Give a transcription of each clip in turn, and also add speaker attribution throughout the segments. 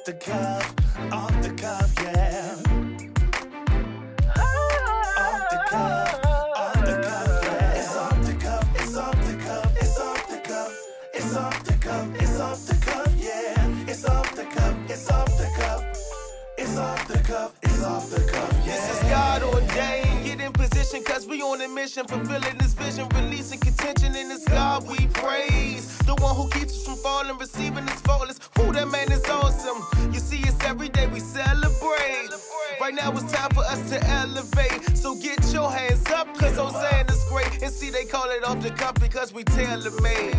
Speaker 1: off the cuff, yeah. Off the cuff, yeah. It's off the cuff, it's off the cuff, it's off the cuff, it's off the cuff, it's off the cuff, yeah. It's off the cuff, it's off the cuff, it's off the cuff, it's off the cuff, yeah.
Speaker 2: This is God ordained, get in position, cause we on a mission, fulfilling this vision, releasing contention, in this God we praise. The one who keeps us from falling, receiving his faultless. Who that man is awesome. You see, it's every day we celebrate. Right now it's time for us to elevate. So get your hands up, cause Hosanna's great. And see, they call it off the cuff because we tailor-made.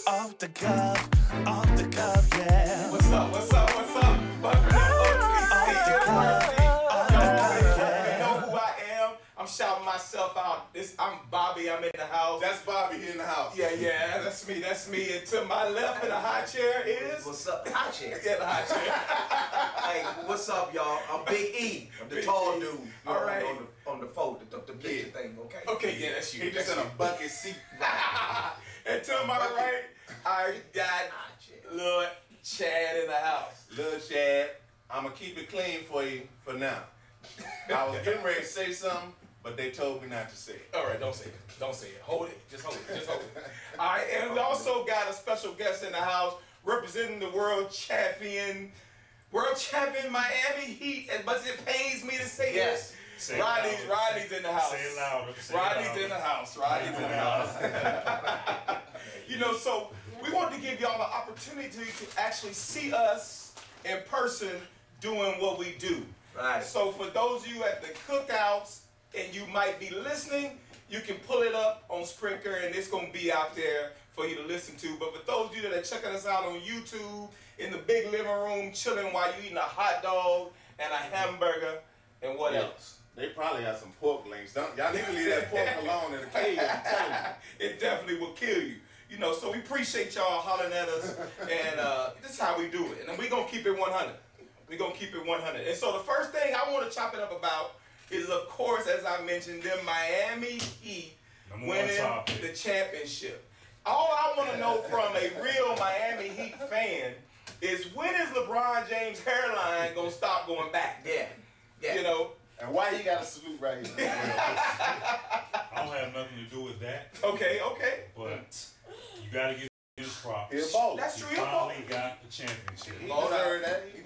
Speaker 1: Off the cuff, yeah.
Speaker 3: What's up, what's up, what's up? I'm shouting myself out. I'm Bobby, I'm in the house.
Speaker 4: That's Bobby here in the house.
Speaker 3: Yeah, that's me. And to my left in the high chair is...
Speaker 5: What's up? The high chair.
Speaker 3: Yeah, the high chair.
Speaker 5: Hey, what's up, y'all? I'm Big E. I'm the tall dude.
Speaker 3: All right.
Speaker 5: On the photo, the picture thing, okay?
Speaker 3: Okay, yeah, that's you.
Speaker 4: He just in a bucket seat.
Speaker 3: And to my right, I got Lil Chad in the house.
Speaker 4: Lil Chad, I'm going to keep it clean for you for now. I was getting ready to say something, but they told me not to say it.
Speaker 3: All right, don't say it. Don't say it. Hold it. Just hold it. Just hold it. All right, and we also got a special guest in the house representing the world champion Miami Heat. As much as it pains me to say this, Rodney's in the house.
Speaker 6: Say it louder.
Speaker 3: Rodney's in the house. Rodney's in the house. You know, so we wanted to give y'all an opportunity to actually see us in person doing what we do.
Speaker 5: Right.
Speaker 3: So for those of you at the cookouts and you might be listening, you can pull it up on Spreaker and it's going to be out there for you to listen to. But for those of you that are checking us out on YouTube, in the big living room, chilling while you eating a hot dog and a hamburger and what else?
Speaker 4: They probably got some pork links. Y'all need to leave that pork alone in the cage, I'm telling you.
Speaker 3: It definitely will kill you. You know, so we appreciate y'all hollering at us, and this is how we do it. And then we're going to keep it 100. We're going to keep it 100. And so the first thing I want to chop it up about is, of course, as I mentioned, them Miami Heat winning the championship. All I want to know from a real Miami Heat fan is, when is LeBron James' hairline going to stop going back?
Speaker 5: Yeah.
Speaker 3: You know?
Speaker 4: And why he got a salute right here?
Speaker 6: I don't have nothing to do with that.
Speaker 3: Okay.
Speaker 6: But you got to give his props.
Speaker 4: He's ballin'.
Speaker 3: That's true.
Speaker 6: He finally got the championship.
Speaker 4: He deserved that. He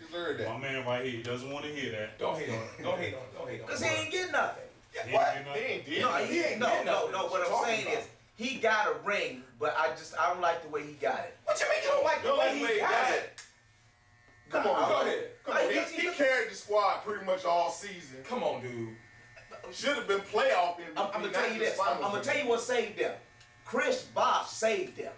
Speaker 4: deserved that.
Speaker 6: My man right here, he doesn't want to hear that.
Speaker 3: Don't hate on him. Don't hate on him. Don't hate on him.
Speaker 5: Because he ain't get nothing.
Speaker 6: He
Speaker 3: What?
Speaker 6: ain't get
Speaker 4: He
Speaker 6: nothing.
Speaker 4: ain't did
Speaker 5: No,
Speaker 4: nothing.
Speaker 5: he ain't. No. What I'm saying is, he got a ring, but I don't like the way he got it.
Speaker 3: What you mean you don't like the way he got it?
Speaker 5: Come on,
Speaker 3: Go ahead.
Speaker 4: Come on, he carried the squad pretty much all season.
Speaker 3: Come on, dude.
Speaker 4: Should have been playoff MVP.
Speaker 5: I'm gonna tell you this. I'm gonna tell you what saved them. Chris Bosh saved them.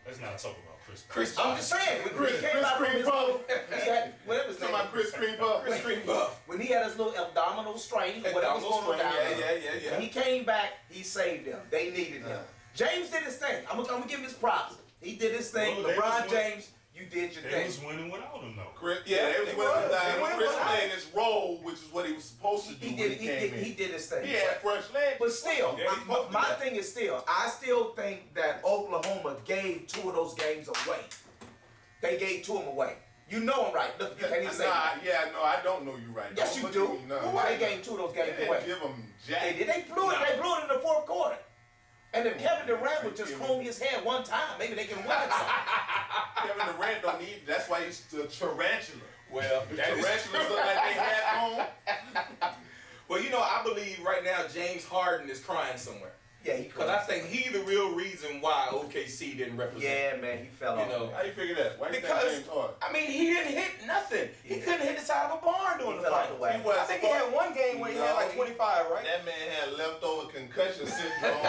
Speaker 6: Let's not talk about Chris.
Speaker 3: Chris
Speaker 5: I'm just saying. When
Speaker 4: Chris
Speaker 5: he came out from
Speaker 4: Cream
Speaker 5: his
Speaker 4: Puff.
Speaker 5: little, he had whatever his
Speaker 4: Talking
Speaker 5: name.
Speaker 4: about Chris Cream Puff.
Speaker 3: Chris Green Buff.
Speaker 5: When he had his little abdominal strain, whatever was going on down there.
Speaker 3: Yeah.
Speaker 5: When he came back, he saved them. They needed him. James did his thing. I'm gonna give him his props. He did his thing.
Speaker 6: Well,
Speaker 5: LeBron James, you did your
Speaker 6: They
Speaker 5: thing.
Speaker 6: was winning without him, though.
Speaker 4: Chris,
Speaker 3: Yeah,
Speaker 4: they was
Speaker 3: they
Speaker 4: winning
Speaker 3: was.
Speaker 4: without
Speaker 3: They
Speaker 4: him.
Speaker 3: winning
Speaker 4: Chris
Speaker 3: without
Speaker 4: played his role, which is what he was supposed to do
Speaker 5: He
Speaker 4: when
Speaker 5: did.
Speaker 4: he came in.
Speaker 5: He did his thing.
Speaker 4: He had fresh legs.
Speaker 5: But still,
Speaker 3: Yeah, he's supposed to do
Speaker 5: my
Speaker 3: that.
Speaker 5: thing is I still think that Oklahoma gave 2 of those games away. They gave 2 of them away. You know I'm right. Look, you can't even say that.
Speaker 4: I don't know you right.
Speaker 5: Yes,
Speaker 4: Don't
Speaker 5: you
Speaker 4: look
Speaker 5: do.
Speaker 4: at me, no.
Speaker 5: Why they gave 2 of those
Speaker 4: They
Speaker 5: games
Speaker 4: didn't
Speaker 5: away?
Speaker 4: give him jack.
Speaker 5: They did. They blew it. They blew it in the 4th quarter. And if Kevin Durant would just comb his hair one time, maybe they can win it.
Speaker 4: Kevin Durant don't need. That's why he's the tarantula.
Speaker 3: Well,
Speaker 4: The
Speaker 3: that is
Speaker 4: tarantulas look like they had on.
Speaker 3: Well, you know, I believe right now James Harden is crying somewhere.
Speaker 5: Yeah, he
Speaker 3: Because I think he's the real reason why OKC didn't represent.
Speaker 5: Yeah, man, he fell
Speaker 3: You
Speaker 5: off.
Speaker 3: know,
Speaker 4: How you figure that? Why you think
Speaker 3: because,
Speaker 4: James Harden?
Speaker 3: I mean, he didn't hit nothing. He couldn't hit the side of a barn during
Speaker 5: He
Speaker 3: the
Speaker 5: fell out
Speaker 3: finals.
Speaker 5: the way.
Speaker 4: He was
Speaker 3: I think he had one game where he had like
Speaker 4: No,
Speaker 3: 25, right?
Speaker 4: That man had leftover concussion syndrome.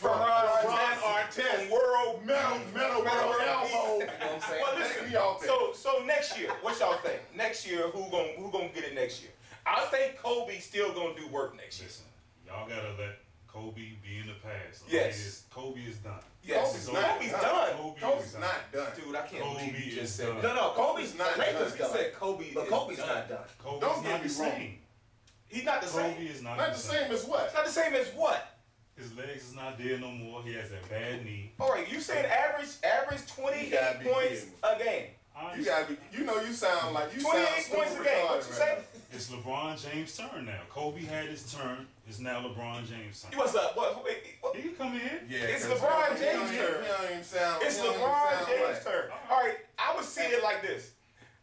Speaker 3: Ron Artest, world
Speaker 4: Mental
Speaker 3: elbow.
Speaker 4: elbow.
Speaker 5: You know what I'm saying?
Speaker 3: Well,
Speaker 4: Take
Speaker 3: listen,
Speaker 4: me off there.
Speaker 3: so next year, what y'all think? Next year, who gonna get it next year? I think Kobe's still gonna do work next year.
Speaker 6: Listen, y'all got to let Kobe be in the past.
Speaker 3: Yes.
Speaker 6: Kobe is done.
Speaker 3: Yes,
Speaker 4: Kobe's
Speaker 3: Kobe's
Speaker 4: not
Speaker 3: done.
Speaker 4: Kobe's not done.
Speaker 3: Dude, I can't
Speaker 6: Kobe
Speaker 3: believe you just
Speaker 6: is
Speaker 3: said
Speaker 6: done.
Speaker 3: that.
Speaker 5: No, Kobe's
Speaker 4: not
Speaker 5: not Lakers
Speaker 4: done.
Speaker 3: You
Speaker 5: done.
Speaker 3: said Kobe
Speaker 5: But
Speaker 3: is
Speaker 5: Kobe's
Speaker 3: done.
Speaker 5: not done.
Speaker 6: Kobe's
Speaker 4: Don't
Speaker 6: not
Speaker 4: get
Speaker 6: the
Speaker 4: me wrong.
Speaker 6: same.
Speaker 3: He's not the
Speaker 6: Kobe
Speaker 3: same.
Speaker 6: is
Speaker 4: Not the same as
Speaker 3: It's
Speaker 4: what?
Speaker 3: not the same as what?
Speaker 6: His legs is not there no more. He has that bad knee.
Speaker 3: All right, you said average 28
Speaker 4: You gotta be
Speaker 3: points
Speaker 4: kidding me.
Speaker 3: a game.
Speaker 4: You gotta be. You know, you sound like you
Speaker 3: 28
Speaker 4: sound
Speaker 3: points a game. What you say?
Speaker 6: It's LeBron James' turn now. Kobe had his turn. It's now LeBron James' turn.
Speaker 3: What's up? What?
Speaker 6: He can come in.
Speaker 4: Yeah,
Speaker 3: It's
Speaker 4: 'cause
Speaker 3: LeBron
Speaker 4: he don't
Speaker 3: James'
Speaker 4: even-
Speaker 3: turn.
Speaker 4: He don't even sound.
Speaker 3: It's
Speaker 4: he don't even
Speaker 3: LeBron
Speaker 4: sound
Speaker 3: James'
Speaker 4: right.
Speaker 3: turn. All right, I would see it like this.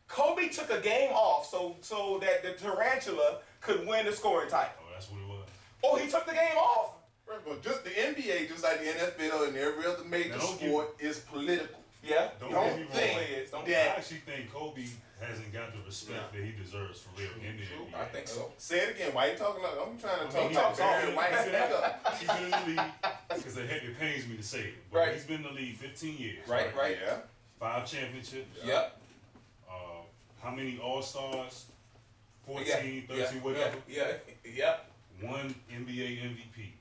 Speaker 3: Kobe took a game off so that the tarantula could win the scoring title.
Speaker 6: Oh, that's what it was.
Speaker 3: Oh, he took the game off?
Speaker 4: First of all, just the NBA, just like the NFL and every other major
Speaker 6: Now, don't
Speaker 4: sport, is political.
Speaker 3: Yeah.
Speaker 6: Don't
Speaker 4: Don't
Speaker 6: get me wrong.
Speaker 4: think
Speaker 3: Don't
Speaker 6: I
Speaker 4: that.
Speaker 6: actually think Kobe hasn't got the respect that he deserves for real in the NBA.
Speaker 3: I think so.
Speaker 4: Say it again. Why you talking like I'm trying to
Speaker 6: I mean,
Speaker 4: talk
Speaker 3: talk
Speaker 4: Barry White?
Speaker 6: he's
Speaker 4: Speak
Speaker 6: been-
Speaker 4: up.
Speaker 6: He's been in the league because it pains me to say it, but
Speaker 3: Right.
Speaker 6: he's been in the league 15 years.
Speaker 3: Right.
Speaker 4: Yeah.
Speaker 6: 5 championships.
Speaker 3: Yep.
Speaker 6: How many All-Stars? 14,
Speaker 3: Yeah.
Speaker 6: 13, whatever.
Speaker 3: Yeah. Yep.
Speaker 6: One NBA MVP.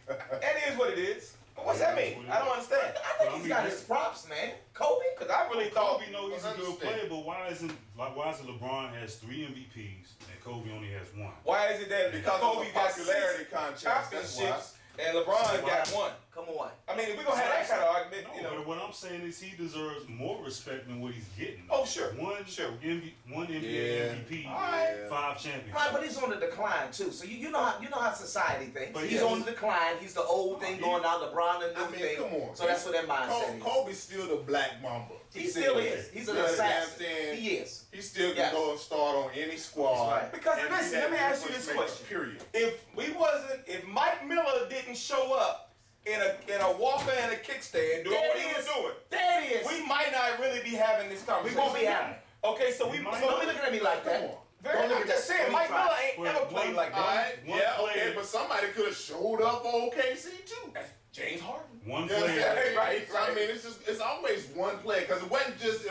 Speaker 3: That is what it is. What's that mean? I don't understand.
Speaker 5: I think he's got his props, man. Kobe.
Speaker 3: Because I really thought
Speaker 6: Kobe knows he's a good player, but why is it LeBron has 3 MVPs and Kobe only has 1?
Speaker 3: Why is it that
Speaker 4: Because
Speaker 3: Kobe
Speaker 4: of a
Speaker 3: got
Speaker 4: popularity
Speaker 3: 6
Speaker 4: contest. That's why.
Speaker 3: championships and LeBron got 1?
Speaker 5: Come on.
Speaker 3: I mean, we're gonna have that kind of argument,
Speaker 6: No,
Speaker 3: you know.
Speaker 6: but what I'm saying is he deserves more respect than what he's getting.
Speaker 3: Oh, sure.
Speaker 6: One NBA
Speaker 4: Yeah.
Speaker 6: MVP,
Speaker 3: Alright.
Speaker 6: 5 championships.
Speaker 5: Right, but he's on the decline too. So you know how society thinks.
Speaker 6: But
Speaker 5: He's
Speaker 6: yes.
Speaker 5: on the decline. He's the old thing going down. LeBron the new
Speaker 4: I mean,
Speaker 5: thing.
Speaker 4: come on.
Speaker 5: So that's what that mindset is.
Speaker 4: Kobe's still the Black Mamba.
Speaker 5: He still is. He's an
Speaker 4: You know what I'm
Speaker 5: assassin.
Speaker 4: saying?
Speaker 5: He is.
Speaker 4: He still can
Speaker 5: Yes.
Speaker 4: go and start on any squad.
Speaker 5: That's right.
Speaker 3: Because
Speaker 4: and
Speaker 3: listen,
Speaker 4: be
Speaker 3: let me
Speaker 4: that
Speaker 3: ask you this
Speaker 4: difference maker,
Speaker 3: question.
Speaker 4: Period.
Speaker 3: If Mike Miller didn't show up in a walker and a kickstand doing
Speaker 5: There
Speaker 3: what
Speaker 5: it
Speaker 3: he was
Speaker 5: is.
Speaker 3: doing,
Speaker 5: There it is.
Speaker 3: we might not really be having this
Speaker 5: We
Speaker 3: conversation.
Speaker 5: won't be having it.
Speaker 3: Okay, so we
Speaker 6: We might
Speaker 3: so
Speaker 5: Don't be looking at me like that.
Speaker 4: Come on.
Speaker 3: I'm just saying, Mike Miller ain't
Speaker 6: Well,
Speaker 3: ever played
Speaker 6: one-
Speaker 3: like
Speaker 4: All
Speaker 3: that.
Speaker 4: right.
Speaker 6: One
Speaker 4: Yeah,
Speaker 6: player-
Speaker 4: okay, but somebody could have showed up for OKC too.
Speaker 3: James Harden.
Speaker 6: One
Speaker 4: You know what I'm
Speaker 6: player.
Speaker 4: saying?
Speaker 3: Right.
Speaker 4: I mean, it's always one player because it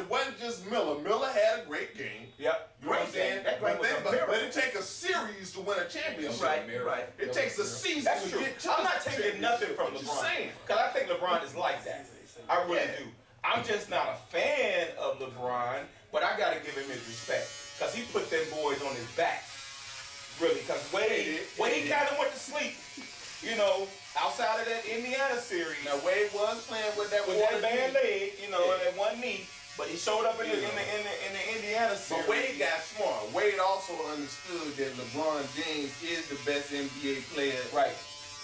Speaker 4: wasn't just Miller. Miller had a great game.
Speaker 3: Yep.
Speaker 4: You know what I'm saying?
Speaker 5: That game was a
Speaker 4: but
Speaker 5: miracle.
Speaker 4: it takes a series to win a championship.
Speaker 5: Right.
Speaker 4: It takes a season
Speaker 3: That's
Speaker 4: to
Speaker 3: true.
Speaker 4: get to
Speaker 3: I'm not
Speaker 4: the
Speaker 3: taking nothing from
Speaker 4: championship.
Speaker 3: LeBron.
Speaker 4: What you saying?
Speaker 3: Because I think LeBron is like that. I really
Speaker 4: Yeah.
Speaker 3: do. I'm just not a fan of LeBron, but I got to give him his respect. Because he put them boys on his back. Really. Because Wade kind of went to sleep. You know, outside of that Indiana series.
Speaker 4: Now Wade was playing with that
Speaker 3: With
Speaker 4: water
Speaker 3: that band
Speaker 4: knee.
Speaker 3: leg, you know, and that one knee. But he showed up in the Indiana series.
Speaker 4: But Wade got smart. Wade also understood that LeBron James is the best NBA player
Speaker 3: Right.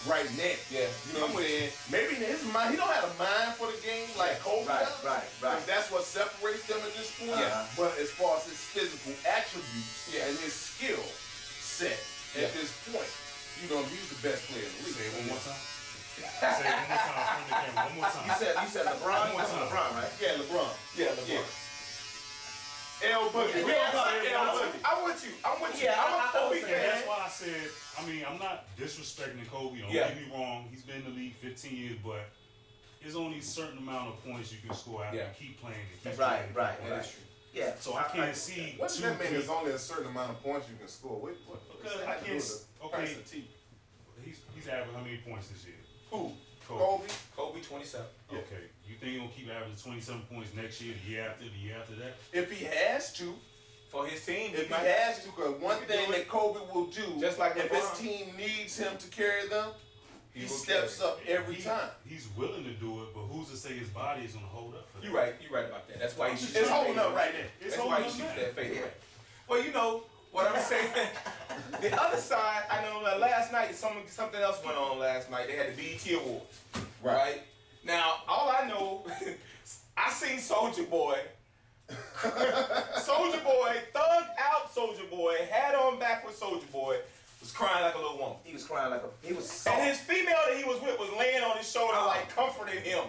Speaker 4: right now.
Speaker 3: Yeah.
Speaker 4: You know what I'm saying? Maybe in his mind, he don't have a mind for the game like Kobe
Speaker 5: Right,
Speaker 4: does.
Speaker 5: right.
Speaker 4: Because that's what separates them at this point.
Speaker 5: Uh-huh.
Speaker 4: But as far as his physical attributes
Speaker 3: Yeah.
Speaker 4: and his skill set
Speaker 3: Yeah.
Speaker 4: at this point, you know, he's the best player in the league.
Speaker 6: Say it one more time. Say it one more time. Turn the camera one more time.
Speaker 5: You said LeBron.
Speaker 6: One more
Speaker 5: That's
Speaker 6: time.
Speaker 5: LeBron, right?
Speaker 4: Yeah, LeBron.
Speaker 3: Yeah, LeBron.
Speaker 4: L Boogie.
Speaker 5: Yeah,
Speaker 4: We all got L Boogie.
Speaker 3: I'm with you. I'm with you.
Speaker 5: Yeah,
Speaker 3: I'm a
Speaker 5: I
Speaker 3: Kobe
Speaker 5: was
Speaker 6: And
Speaker 5: saying
Speaker 3: fan.
Speaker 6: that's why I said, I mean, I'm not disrespecting Kobe. Don't
Speaker 3: Yeah.
Speaker 6: get me wrong. He's been in the league 15 years, but there's only a certain amount of points you can score after
Speaker 3: Yeah.
Speaker 6: you keep playing. And keep
Speaker 5: Right,
Speaker 6: playing,
Speaker 5: right,
Speaker 6: keep
Speaker 3: That
Speaker 6: playing.
Speaker 3: is true.
Speaker 5: Yeah.
Speaker 6: So I can't see
Speaker 4: What does
Speaker 6: 2,
Speaker 4: that mean?
Speaker 6: 3.
Speaker 4: There's only a certain amount of points you can score. What's
Speaker 6: Because
Speaker 4: that
Speaker 6: I
Speaker 4: have to do
Speaker 6: can't.
Speaker 4: with the
Speaker 6: Okay,
Speaker 4: price of tea?
Speaker 6: he's averaging how many points this year?
Speaker 3: Who?
Speaker 4: Kobe.
Speaker 3: Kobe 27.
Speaker 4: Yeah.
Speaker 6: Okay, you think he's gonna keep averaging 27 points next year, the year after that?
Speaker 4: If he has to,
Speaker 3: For his team,
Speaker 4: if he
Speaker 3: might
Speaker 4: has to, because one
Speaker 3: can
Speaker 4: thing
Speaker 3: do it.
Speaker 4: that Kobe will do,
Speaker 3: Just like
Speaker 4: if
Speaker 3: LeBron.
Speaker 4: his team needs him to carry them, he
Speaker 3: will
Speaker 4: steps
Speaker 3: carry.
Speaker 4: up every
Speaker 6: He-
Speaker 4: time.
Speaker 6: He's willing to do it, but who's to say his body is gonna hold up for that?
Speaker 3: You're right. You're right about that. That's why he shoots
Speaker 4: It's
Speaker 3: that
Speaker 4: holding
Speaker 3: fade
Speaker 4: up
Speaker 3: away.
Speaker 4: right there.
Speaker 6: It's
Speaker 3: That's why he
Speaker 6: holding
Speaker 3: shoots
Speaker 6: up
Speaker 3: that
Speaker 6: now.
Speaker 3: fade away. Well, you know what I'm saying. The other side, I know that last night something else went on last night. They had the BET Awards, right? Now, all I know, I seen Soulja Boy. Soulja Boy, thugged out Soulja Boy, had on backwards Soulja Boy, was crying like a little woman.
Speaker 5: He was crying like he was
Speaker 3: And
Speaker 5: soft.
Speaker 3: his female that he was with was laying on his shoulder, like comforting him.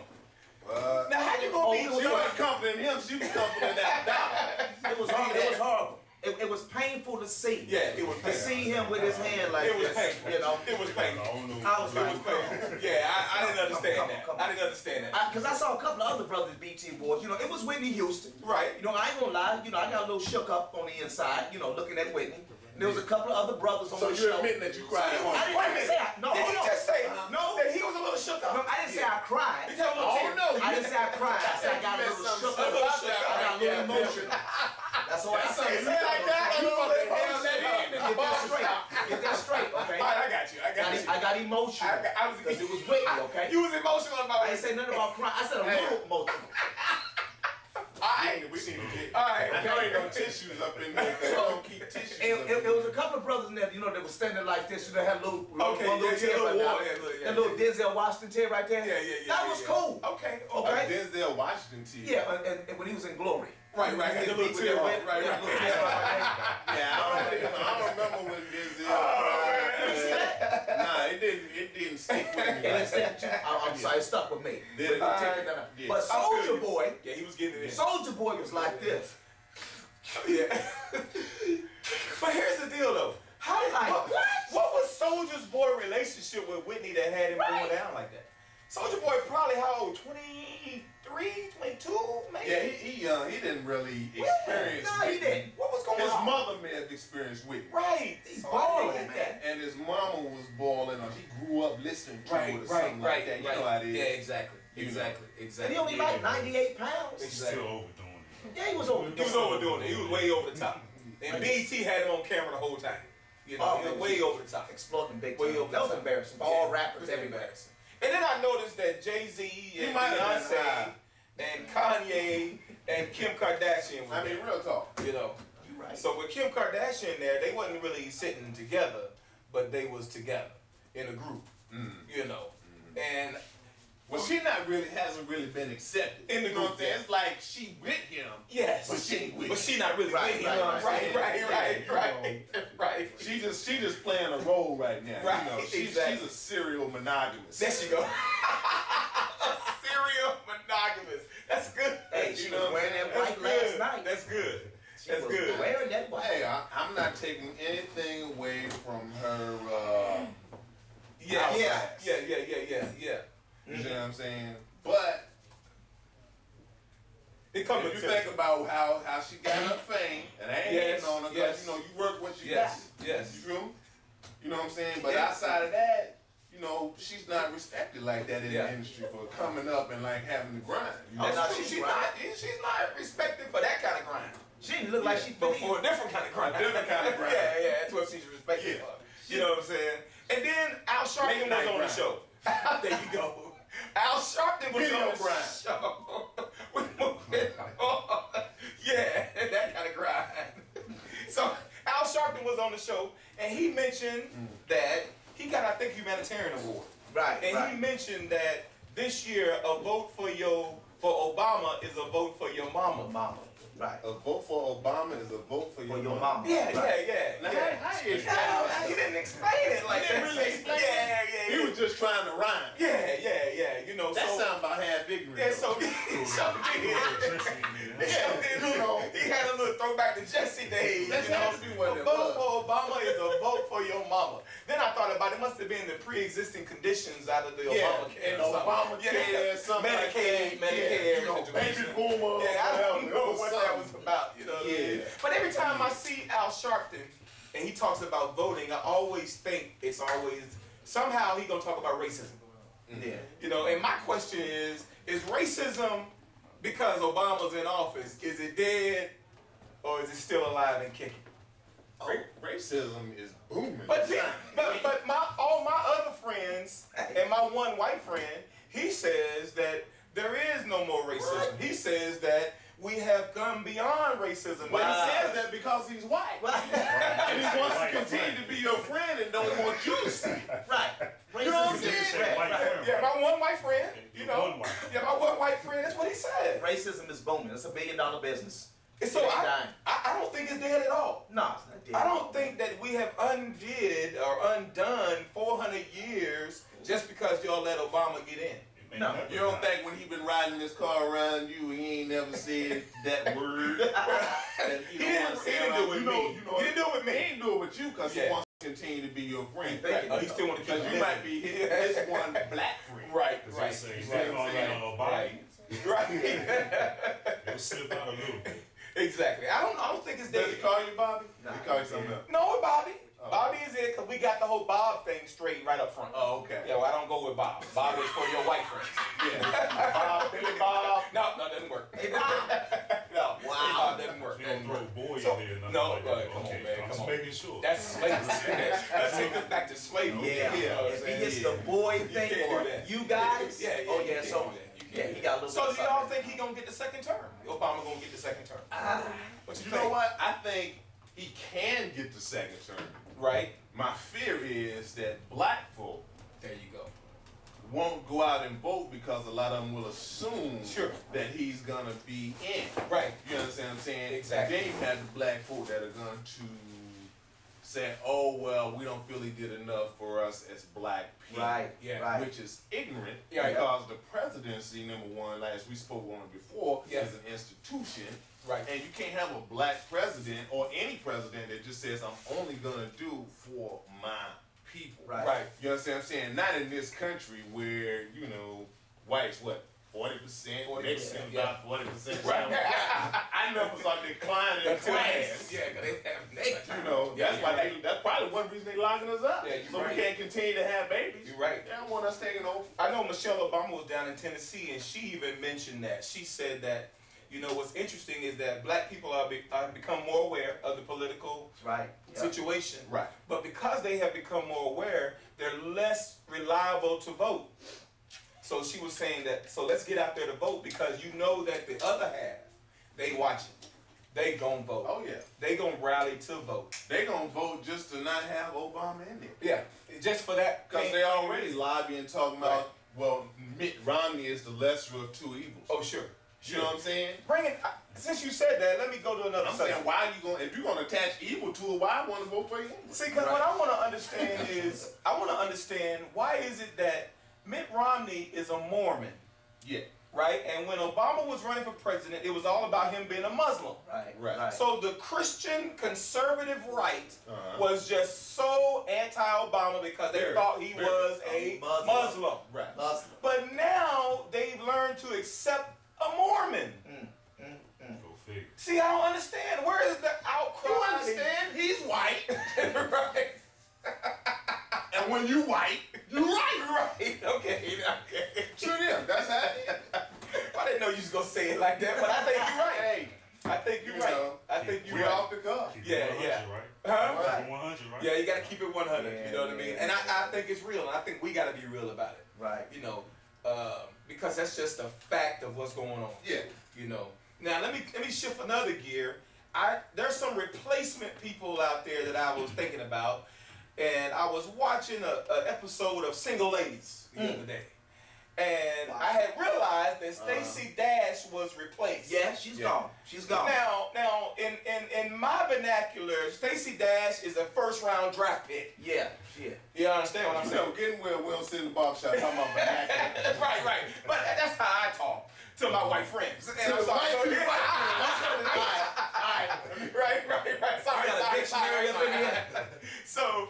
Speaker 3: Now, how you gonna be?
Speaker 4: She wasn't comforting him, she was comforting that dollar.
Speaker 5: It was horrible. It was horrible. It was painful to see.
Speaker 3: Yeah, it was
Speaker 5: To
Speaker 3: painful.
Speaker 5: see him with his hand like
Speaker 3: It was
Speaker 5: this,
Speaker 3: painful.
Speaker 5: you know.
Speaker 3: It was painful.
Speaker 6: I don't know.
Speaker 5: I was
Speaker 3: It
Speaker 5: like,
Speaker 3: was painful. Yeah, I didn't understand that.
Speaker 5: Come on.
Speaker 3: I didn't understand that.
Speaker 5: Because I saw a couple of other brothers BT Awards. You know, it was Whitney Houston.
Speaker 3: Right.
Speaker 5: You know, I ain't gonna lie. You know, I got a little shook up on the inside. You know, looking at Whitney. And there was a couple of other brothers on
Speaker 4: So
Speaker 5: the
Speaker 4: you're
Speaker 5: show.
Speaker 4: admitting that you cried at
Speaker 5: I
Speaker 4: home?
Speaker 5: didn't say I, no.
Speaker 3: Did he
Speaker 5: hold on.
Speaker 3: just say
Speaker 5: No.
Speaker 3: that he was a little shook up?
Speaker 5: No, I didn't say I cried.
Speaker 3: He had a little
Speaker 4: Oh
Speaker 3: tear.
Speaker 4: no,
Speaker 5: I didn't say I cried. I said I got a little shook up. I got a little emotion. That's all I said.
Speaker 4: Is it like that? I don't know what the hell that is.
Speaker 5: Get that straight. Get that straight, okay?
Speaker 3: All right, I got you. I got you.
Speaker 5: I got got emotional.
Speaker 3: I was
Speaker 5: because it was Whitney, okay?
Speaker 3: You was emotional about
Speaker 5: I ain't say nothing about crying. I said a little emotional.
Speaker 4: We need to get.
Speaker 3: All right.
Speaker 4: I know ain't no tissues up in there. They don't keep tissues.
Speaker 5: It was a couple of brothers in there, you know, that was standing like this. You know, had a little tear right
Speaker 3: that
Speaker 5: little Denzel Washington tear right there.
Speaker 3: Yeah.
Speaker 5: That was cool.
Speaker 3: Okay.
Speaker 4: Denzel Washington team.
Speaker 5: Yeah, and when he was in Glory.
Speaker 3: Right. Had a little tear. Right.
Speaker 4: Yeah, I don't remember when Denzel. Nah, it didn't stick with me.
Speaker 5: I'm sorry, it stuck with me.
Speaker 4: Yeah.
Speaker 5: But Soulja Boy,
Speaker 3: Yeah, he was getting it in.
Speaker 5: Soulja Boy was like this.
Speaker 3: Yeah. But here's the deal, though. What was Soulja's Boy relationship with Whitney that had him going down like that? Soulja Boy probably how old? 23, 22, maybe?
Speaker 4: Yeah, he young. He didn't really experience.
Speaker 5: No, he didn't.
Speaker 3: What was going
Speaker 4: His
Speaker 3: on?
Speaker 4: mother may have experienced with it.
Speaker 3: Right.
Speaker 5: He's
Speaker 3: So
Speaker 5: balling,
Speaker 3: I didn't get
Speaker 5: man.
Speaker 4: And his mama was balling, or he grew up listening to it or something
Speaker 3: Right.
Speaker 4: like that. You know how it is.
Speaker 3: Yeah, exactly.
Speaker 4: You know.
Speaker 3: Exactly.
Speaker 5: And he only like 98 pounds.
Speaker 6: He's still overdoing it.
Speaker 5: Yeah, he was over.
Speaker 3: He was overdoing it. He was way over the top. And BET had him on camera the whole time. You know, he was way over the top.
Speaker 5: Exploding big
Speaker 3: Way
Speaker 5: time.
Speaker 3: over the
Speaker 5: That was
Speaker 3: top.
Speaker 5: embarrassing. For
Speaker 3: Yeah,
Speaker 5: all
Speaker 3: it
Speaker 5: rappers,
Speaker 3: was
Speaker 5: everybody.
Speaker 3: embarrassing. And then I noticed that Jay-Z and
Speaker 4: might have been
Speaker 3: Beyonce
Speaker 4: high.
Speaker 3: and Kanye and Kim Kardashian were
Speaker 4: I mean, real talk.
Speaker 3: you know.
Speaker 5: You right.
Speaker 3: So with Kim Kardashian there, they wasn't really sitting together, but they was together in a group, you know. And
Speaker 4: Well, she hasn't really been accepted.
Speaker 3: In the
Speaker 4: You know what I'm
Speaker 3: group,
Speaker 4: saying?
Speaker 3: yeah.
Speaker 4: It's like she with him.
Speaker 3: yes,
Speaker 4: But she ain't with
Speaker 3: but
Speaker 4: him.
Speaker 3: she not really
Speaker 5: Right,
Speaker 3: with him.
Speaker 5: right.
Speaker 3: Right.
Speaker 4: She just playing a role right now.
Speaker 3: Right,
Speaker 4: You know, she's
Speaker 3: exactly.
Speaker 4: a serial monogamous.
Speaker 3: There she go. Serial monogamous. That's good.
Speaker 5: Hey, she
Speaker 4: You
Speaker 5: was
Speaker 4: know
Speaker 5: wearing that
Speaker 3: That's
Speaker 5: white
Speaker 3: good.
Speaker 5: last night.
Speaker 3: That's good.
Speaker 5: She
Speaker 3: That's
Speaker 5: was
Speaker 3: good.
Speaker 5: wearing that white.
Speaker 4: Hey, I'm not taking anything away from her.
Speaker 3: Yeah.
Speaker 4: Outlines.
Speaker 3: Yeah.
Speaker 4: You know what I'm saying? But
Speaker 3: It comes
Speaker 4: if
Speaker 3: with
Speaker 4: you think about how she got her fame, and I ain't
Speaker 3: Yes,
Speaker 4: hating on her because you know you work what you
Speaker 3: Yes.
Speaker 4: got.
Speaker 3: Yes.
Speaker 4: You feel me? You know what I'm saying? But
Speaker 3: Yeah.
Speaker 4: outside of that, you know, she's not respected like that in
Speaker 3: Yeah.
Speaker 4: the industry for coming up and like having to grind. You know?
Speaker 3: Oh, no,
Speaker 5: she's
Speaker 3: she's
Speaker 5: right.
Speaker 3: not. She's not respected for that kind of grind.
Speaker 5: She didn't look like she
Speaker 3: But
Speaker 5: fit
Speaker 3: for a different kind of grind.
Speaker 4: A different kind of grind.
Speaker 3: yeah, that's what she's respected
Speaker 4: Yeah.
Speaker 3: for. You know what I'm saying? And then Al Sharpton
Speaker 4: Late
Speaker 3: was
Speaker 4: night
Speaker 3: on the
Speaker 4: grind.
Speaker 3: show. There you go. Al Sharpton was
Speaker 4: Video
Speaker 3: on the
Speaker 4: grind.
Speaker 3: show. We moving on. Yeah, that kind of grind. So Al Sharpton was on the show, and he mentioned that he got, I think, humanitarian award.
Speaker 5: Right,
Speaker 3: And
Speaker 5: right.
Speaker 3: he mentioned that this year a vote for Obama is a vote for your mama.
Speaker 5: Mama. Right.
Speaker 4: A vote for Obama is a vote for
Speaker 5: For
Speaker 4: your
Speaker 5: your
Speaker 4: mama.
Speaker 5: mama.
Speaker 3: Yeah,
Speaker 5: Right.
Speaker 4: Now,
Speaker 3: yeah.
Speaker 4: how you
Speaker 3: He didn't explain it like
Speaker 4: He didn't
Speaker 3: that.
Speaker 4: really explain it.
Speaker 3: Yeah.
Speaker 4: He was just trying to rhyme.
Speaker 3: Yeah. You know,
Speaker 4: That
Speaker 3: so
Speaker 4: sound about half ignorant.
Speaker 3: yeah,
Speaker 4: though.
Speaker 3: so he had a little throwback to Jesse days.
Speaker 4: That's
Speaker 3: you know,
Speaker 4: actually what
Speaker 3: a
Speaker 4: it
Speaker 3: vote
Speaker 4: was.
Speaker 3: for Obama is a vote for your mama. Then I thought about it must have been the pre-existing conditions out of the
Speaker 4: Yeah,
Speaker 3: Obamacare.
Speaker 4: and
Speaker 3: or something.
Speaker 4: Obamacare, something like
Speaker 3: Medicaid,
Speaker 4: that.
Speaker 3: Medicare,
Speaker 4: Yeah, you know,
Speaker 3: situation.
Speaker 4: baby boomer,
Speaker 3: Yeah, I don't
Speaker 4: whatever.
Speaker 3: know
Speaker 4: It was
Speaker 3: what that
Speaker 4: something.
Speaker 3: was about. You know what I mean?
Speaker 4: Yeah.
Speaker 3: But every time I see Al Sharpton and he talks about voting, I always think it's always somehow he gonna talk about racism.
Speaker 5: Yeah.
Speaker 3: You know, and my question is racism because Obama's in office, is it dead or is it still alive and kicking?
Speaker 4: Racism is booming.
Speaker 3: But all my other friends and my one white friend, he says that there is no more racism. He says that we have gone beyond racism.
Speaker 4: But
Speaker 3: now.
Speaker 4: he says that because he's white. And he wants to continue to be your friend and don't want you to see.
Speaker 5: Right.
Speaker 3: You know what I'm
Speaker 5: Racism
Speaker 3: saying?
Speaker 5: is threat.
Speaker 6: White
Speaker 5: Right.
Speaker 6: friend.
Speaker 3: Yeah, my one white friend, you know.
Speaker 6: One white.
Speaker 3: Yeah, my one white friend, that's what he said.
Speaker 5: Racism is booming. It's $1 billion business.
Speaker 3: And so
Speaker 5: It ain't
Speaker 3: I
Speaker 5: dying.
Speaker 3: don't think it's dead at all.
Speaker 5: No, it's not dead.
Speaker 3: I don't think that we have undid or undone 400 years just because y'all let Obama get in.
Speaker 5: No.
Speaker 4: You don't think when he been riding this car around you, he ain't never said that word? That
Speaker 3: He didn't do it with me. He didn't do it with
Speaker 4: He
Speaker 3: me.
Speaker 4: ain't do it with you because he
Speaker 3: Yeah.
Speaker 4: wants to continue to be your friend.
Speaker 3: Right. Oh, he still want to keep
Speaker 4: Because you
Speaker 3: living.
Speaker 4: might be his one black friend.
Speaker 3: Right,
Speaker 6: As
Speaker 3: right.
Speaker 6: they say,
Speaker 4: You see what
Speaker 6: step
Speaker 4: I'm
Speaker 6: on
Speaker 4: saying?
Speaker 6: body.
Speaker 3: Right.
Speaker 6: It'll slip out a little bit.
Speaker 3: Exactly. I don't think it's
Speaker 4: Does
Speaker 3: dead.
Speaker 4: he call you Bobby?
Speaker 5: Nah,
Speaker 4: he call you something else.
Speaker 3: No, Bobby.
Speaker 4: Oh.
Speaker 3: Bobby is it because we got the whole Bob thing straight right up front.
Speaker 4: Oh, okay.
Speaker 3: Yeah, well, I don't go with Bob. Bob is for your white friends.
Speaker 4: Yeah. Bob, Billy Bob.
Speaker 3: No, that didn't work.
Speaker 5: Hey, Bob.
Speaker 3: No,
Speaker 5: Wow.
Speaker 3: that didn't work.
Speaker 6: gonna throw boy
Speaker 3: So-
Speaker 6: in there. Nothing
Speaker 3: no,
Speaker 6: like
Speaker 3: right,
Speaker 6: that.
Speaker 3: come on,
Speaker 6: Okay,
Speaker 3: man,
Speaker 6: I'm
Speaker 3: come
Speaker 6: just
Speaker 3: on.
Speaker 6: making sure.
Speaker 3: That's slavery. Let's take us back to slavery.
Speaker 5: Yeah,
Speaker 3: You know what I'm
Speaker 5: if he
Speaker 3: saying?
Speaker 5: gets the boy thing
Speaker 3: can't
Speaker 5: or
Speaker 3: do that.
Speaker 5: you guys,
Speaker 3: Yeah,
Speaker 5: oh
Speaker 3: you
Speaker 5: yeah,
Speaker 3: can't
Speaker 5: so
Speaker 3: do that. You
Speaker 5: yeah,
Speaker 3: can't
Speaker 5: he
Speaker 3: do
Speaker 5: got a
Speaker 3: that.
Speaker 5: little.
Speaker 3: So
Speaker 5: bit
Speaker 3: do
Speaker 5: of
Speaker 3: y'all
Speaker 5: something.
Speaker 3: think he gonna get the second term? Obama gonna get the second term? What
Speaker 4: You
Speaker 3: think?
Speaker 4: know what? I think he can get the second term.
Speaker 3: Right.
Speaker 4: My fear is that black folk
Speaker 3: There you go.
Speaker 4: won't go out and vote because a lot of them will assume
Speaker 3: Sure.
Speaker 4: that he's gonna be in.
Speaker 3: Right.
Speaker 4: You understand what I'm saying?
Speaker 3: Exactly.
Speaker 4: Then you have the black folk that are going to say, "Oh well, we don't feel he did enough for us as black people."
Speaker 5: Right,
Speaker 3: Yeah.
Speaker 5: right.
Speaker 4: Which is ignorant
Speaker 3: Yeah.
Speaker 4: because the presidency, number one, as we spoke on before,
Speaker 3: Yeah.
Speaker 4: is an institution.
Speaker 3: Right.
Speaker 4: And you can't have a black president or any president that just says, "I'm only gonna do for my people."
Speaker 5: Right.
Speaker 3: Right.
Speaker 4: You understand what I'm saying? Not in this country where, you know, whites, what, 40%?
Speaker 3: 40%,
Speaker 4: Mexicans about 40%.
Speaker 3: Right.
Speaker 4: I numbers are declining in class.
Speaker 3: Yeah, 'cause they have niggas.
Speaker 4: You know, that's why that's probably one reason they locking us up.
Speaker 3: Yeah, you're
Speaker 4: so
Speaker 3: right.
Speaker 4: we can't continue to have babies.
Speaker 3: You're right.
Speaker 4: They don't want us taking over.
Speaker 3: I know Michelle Obama was down in Tennessee, and she even mentioned that. She said that, you know, what's interesting is that black people are become more aware of the political
Speaker 5: Right. Yeah.
Speaker 3: situation.
Speaker 4: Right.
Speaker 3: But because they have become more aware, they're less reliable to vote. So she was saying that, so let's get out there to vote because you know that the other half, they watching. They gonna vote.
Speaker 4: Oh, yeah.
Speaker 3: They gonna rally to vote.
Speaker 4: They gonna vote just to not have Obama in there.
Speaker 3: Yeah, just for that.
Speaker 4: Because they already
Speaker 3: reason.
Speaker 4: lobbying talking about,
Speaker 3: Right.
Speaker 4: well, Mitt Romney is the lesser of two evils.
Speaker 3: Oh, sure.
Speaker 4: You know what I'm saying?
Speaker 3: Bring it. Since you said that, let me go to another
Speaker 4: I'm
Speaker 3: subject.
Speaker 4: saying, why are you going, if you're going to attach evil to it, why I want to vote for you?
Speaker 3: See, because what I want to understand is, I want to understand why is it that Mitt Romney is a Mormon,
Speaker 4: Yeah.
Speaker 3: right? And when Obama was running for president, it was all about him being a Muslim.
Speaker 5: Right.
Speaker 4: Right.
Speaker 5: Right.
Speaker 3: So the Christian conservative right
Speaker 4: Uh-huh.
Speaker 3: was just so anti-Obama because they
Speaker 4: Very,
Speaker 3: thought he
Speaker 4: very.
Speaker 3: was a
Speaker 5: Muslim.
Speaker 3: Muslim.
Speaker 4: Right.
Speaker 5: Muslim.
Speaker 3: But now they've learned to accept a Mormon.
Speaker 6: Go figure.
Speaker 3: See, I don't understand. Where is the outcry?
Speaker 4: You understand? He's white.
Speaker 3: Right.
Speaker 4: And when you white, you right.
Speaker 3: Right. Okay.
Speaker 4: Sure, yeah. That's how it is.
Speaker 3: I didn't know you was gonna say it like that, but I think you're right.
Speaker 4: Hey,
Speaker 3: I think you're
Speaker 4: you
Speaker 3: right.
Speaker 4: know,
Speaker 3: I think you're
Speaker 4: we
Speaker 3: right.
Speaker 4: off the cuff.
Speaker 6: Keep
Speaker 3: Yeah,
Speaker 6: it 100,
Speaker 3: yeah.
Speaker 6: right?
Speaker 3: Huh?
Speaker 5: Right.
Speaker 6: Keep it 100, right?
Speaker 3: Yeah, you gotta keep it 100.
Speaker 5: Yeah,
Speaker 3: you know what I mean?
Speaker 5: yeah,
Speaker 3: And
Speaker 5: yeah.
Speaker 3: I think it's real, and I think we gotta be real about it.
Speaker 5: Right.
Speaker 3: You know, because that's just a fact of what's going on.
Speaker 4: Yeah.
Speaker 3: You know. Now let me shift another gear. There's some replacement people out there that I was thinking about, and I was watching an episode of Single Ladies the other day, and I had realized that Stacey Dash was replaced.
Speaker 5: Yeah, she's
Speaker 4: Yeah.
Speaker 5: gone. She's gone.
Speaker 3: Now, in my vernacular, Stacey Dash is a first round draft pick.
Speaker 5: Yeah. Yeah.
Speaker 3: You understand what I'm
Speaker 4: You
Speaker 3: saying?
Speaker 4: know, getting where we don't sit in the barbershop talking about vernacular.
Speaker 3: Right. But that's how I talk to my white friends. And I'm sorry. Right. Sorry.
Speaker 5: got a dictionary up in here?
Speaker 3: So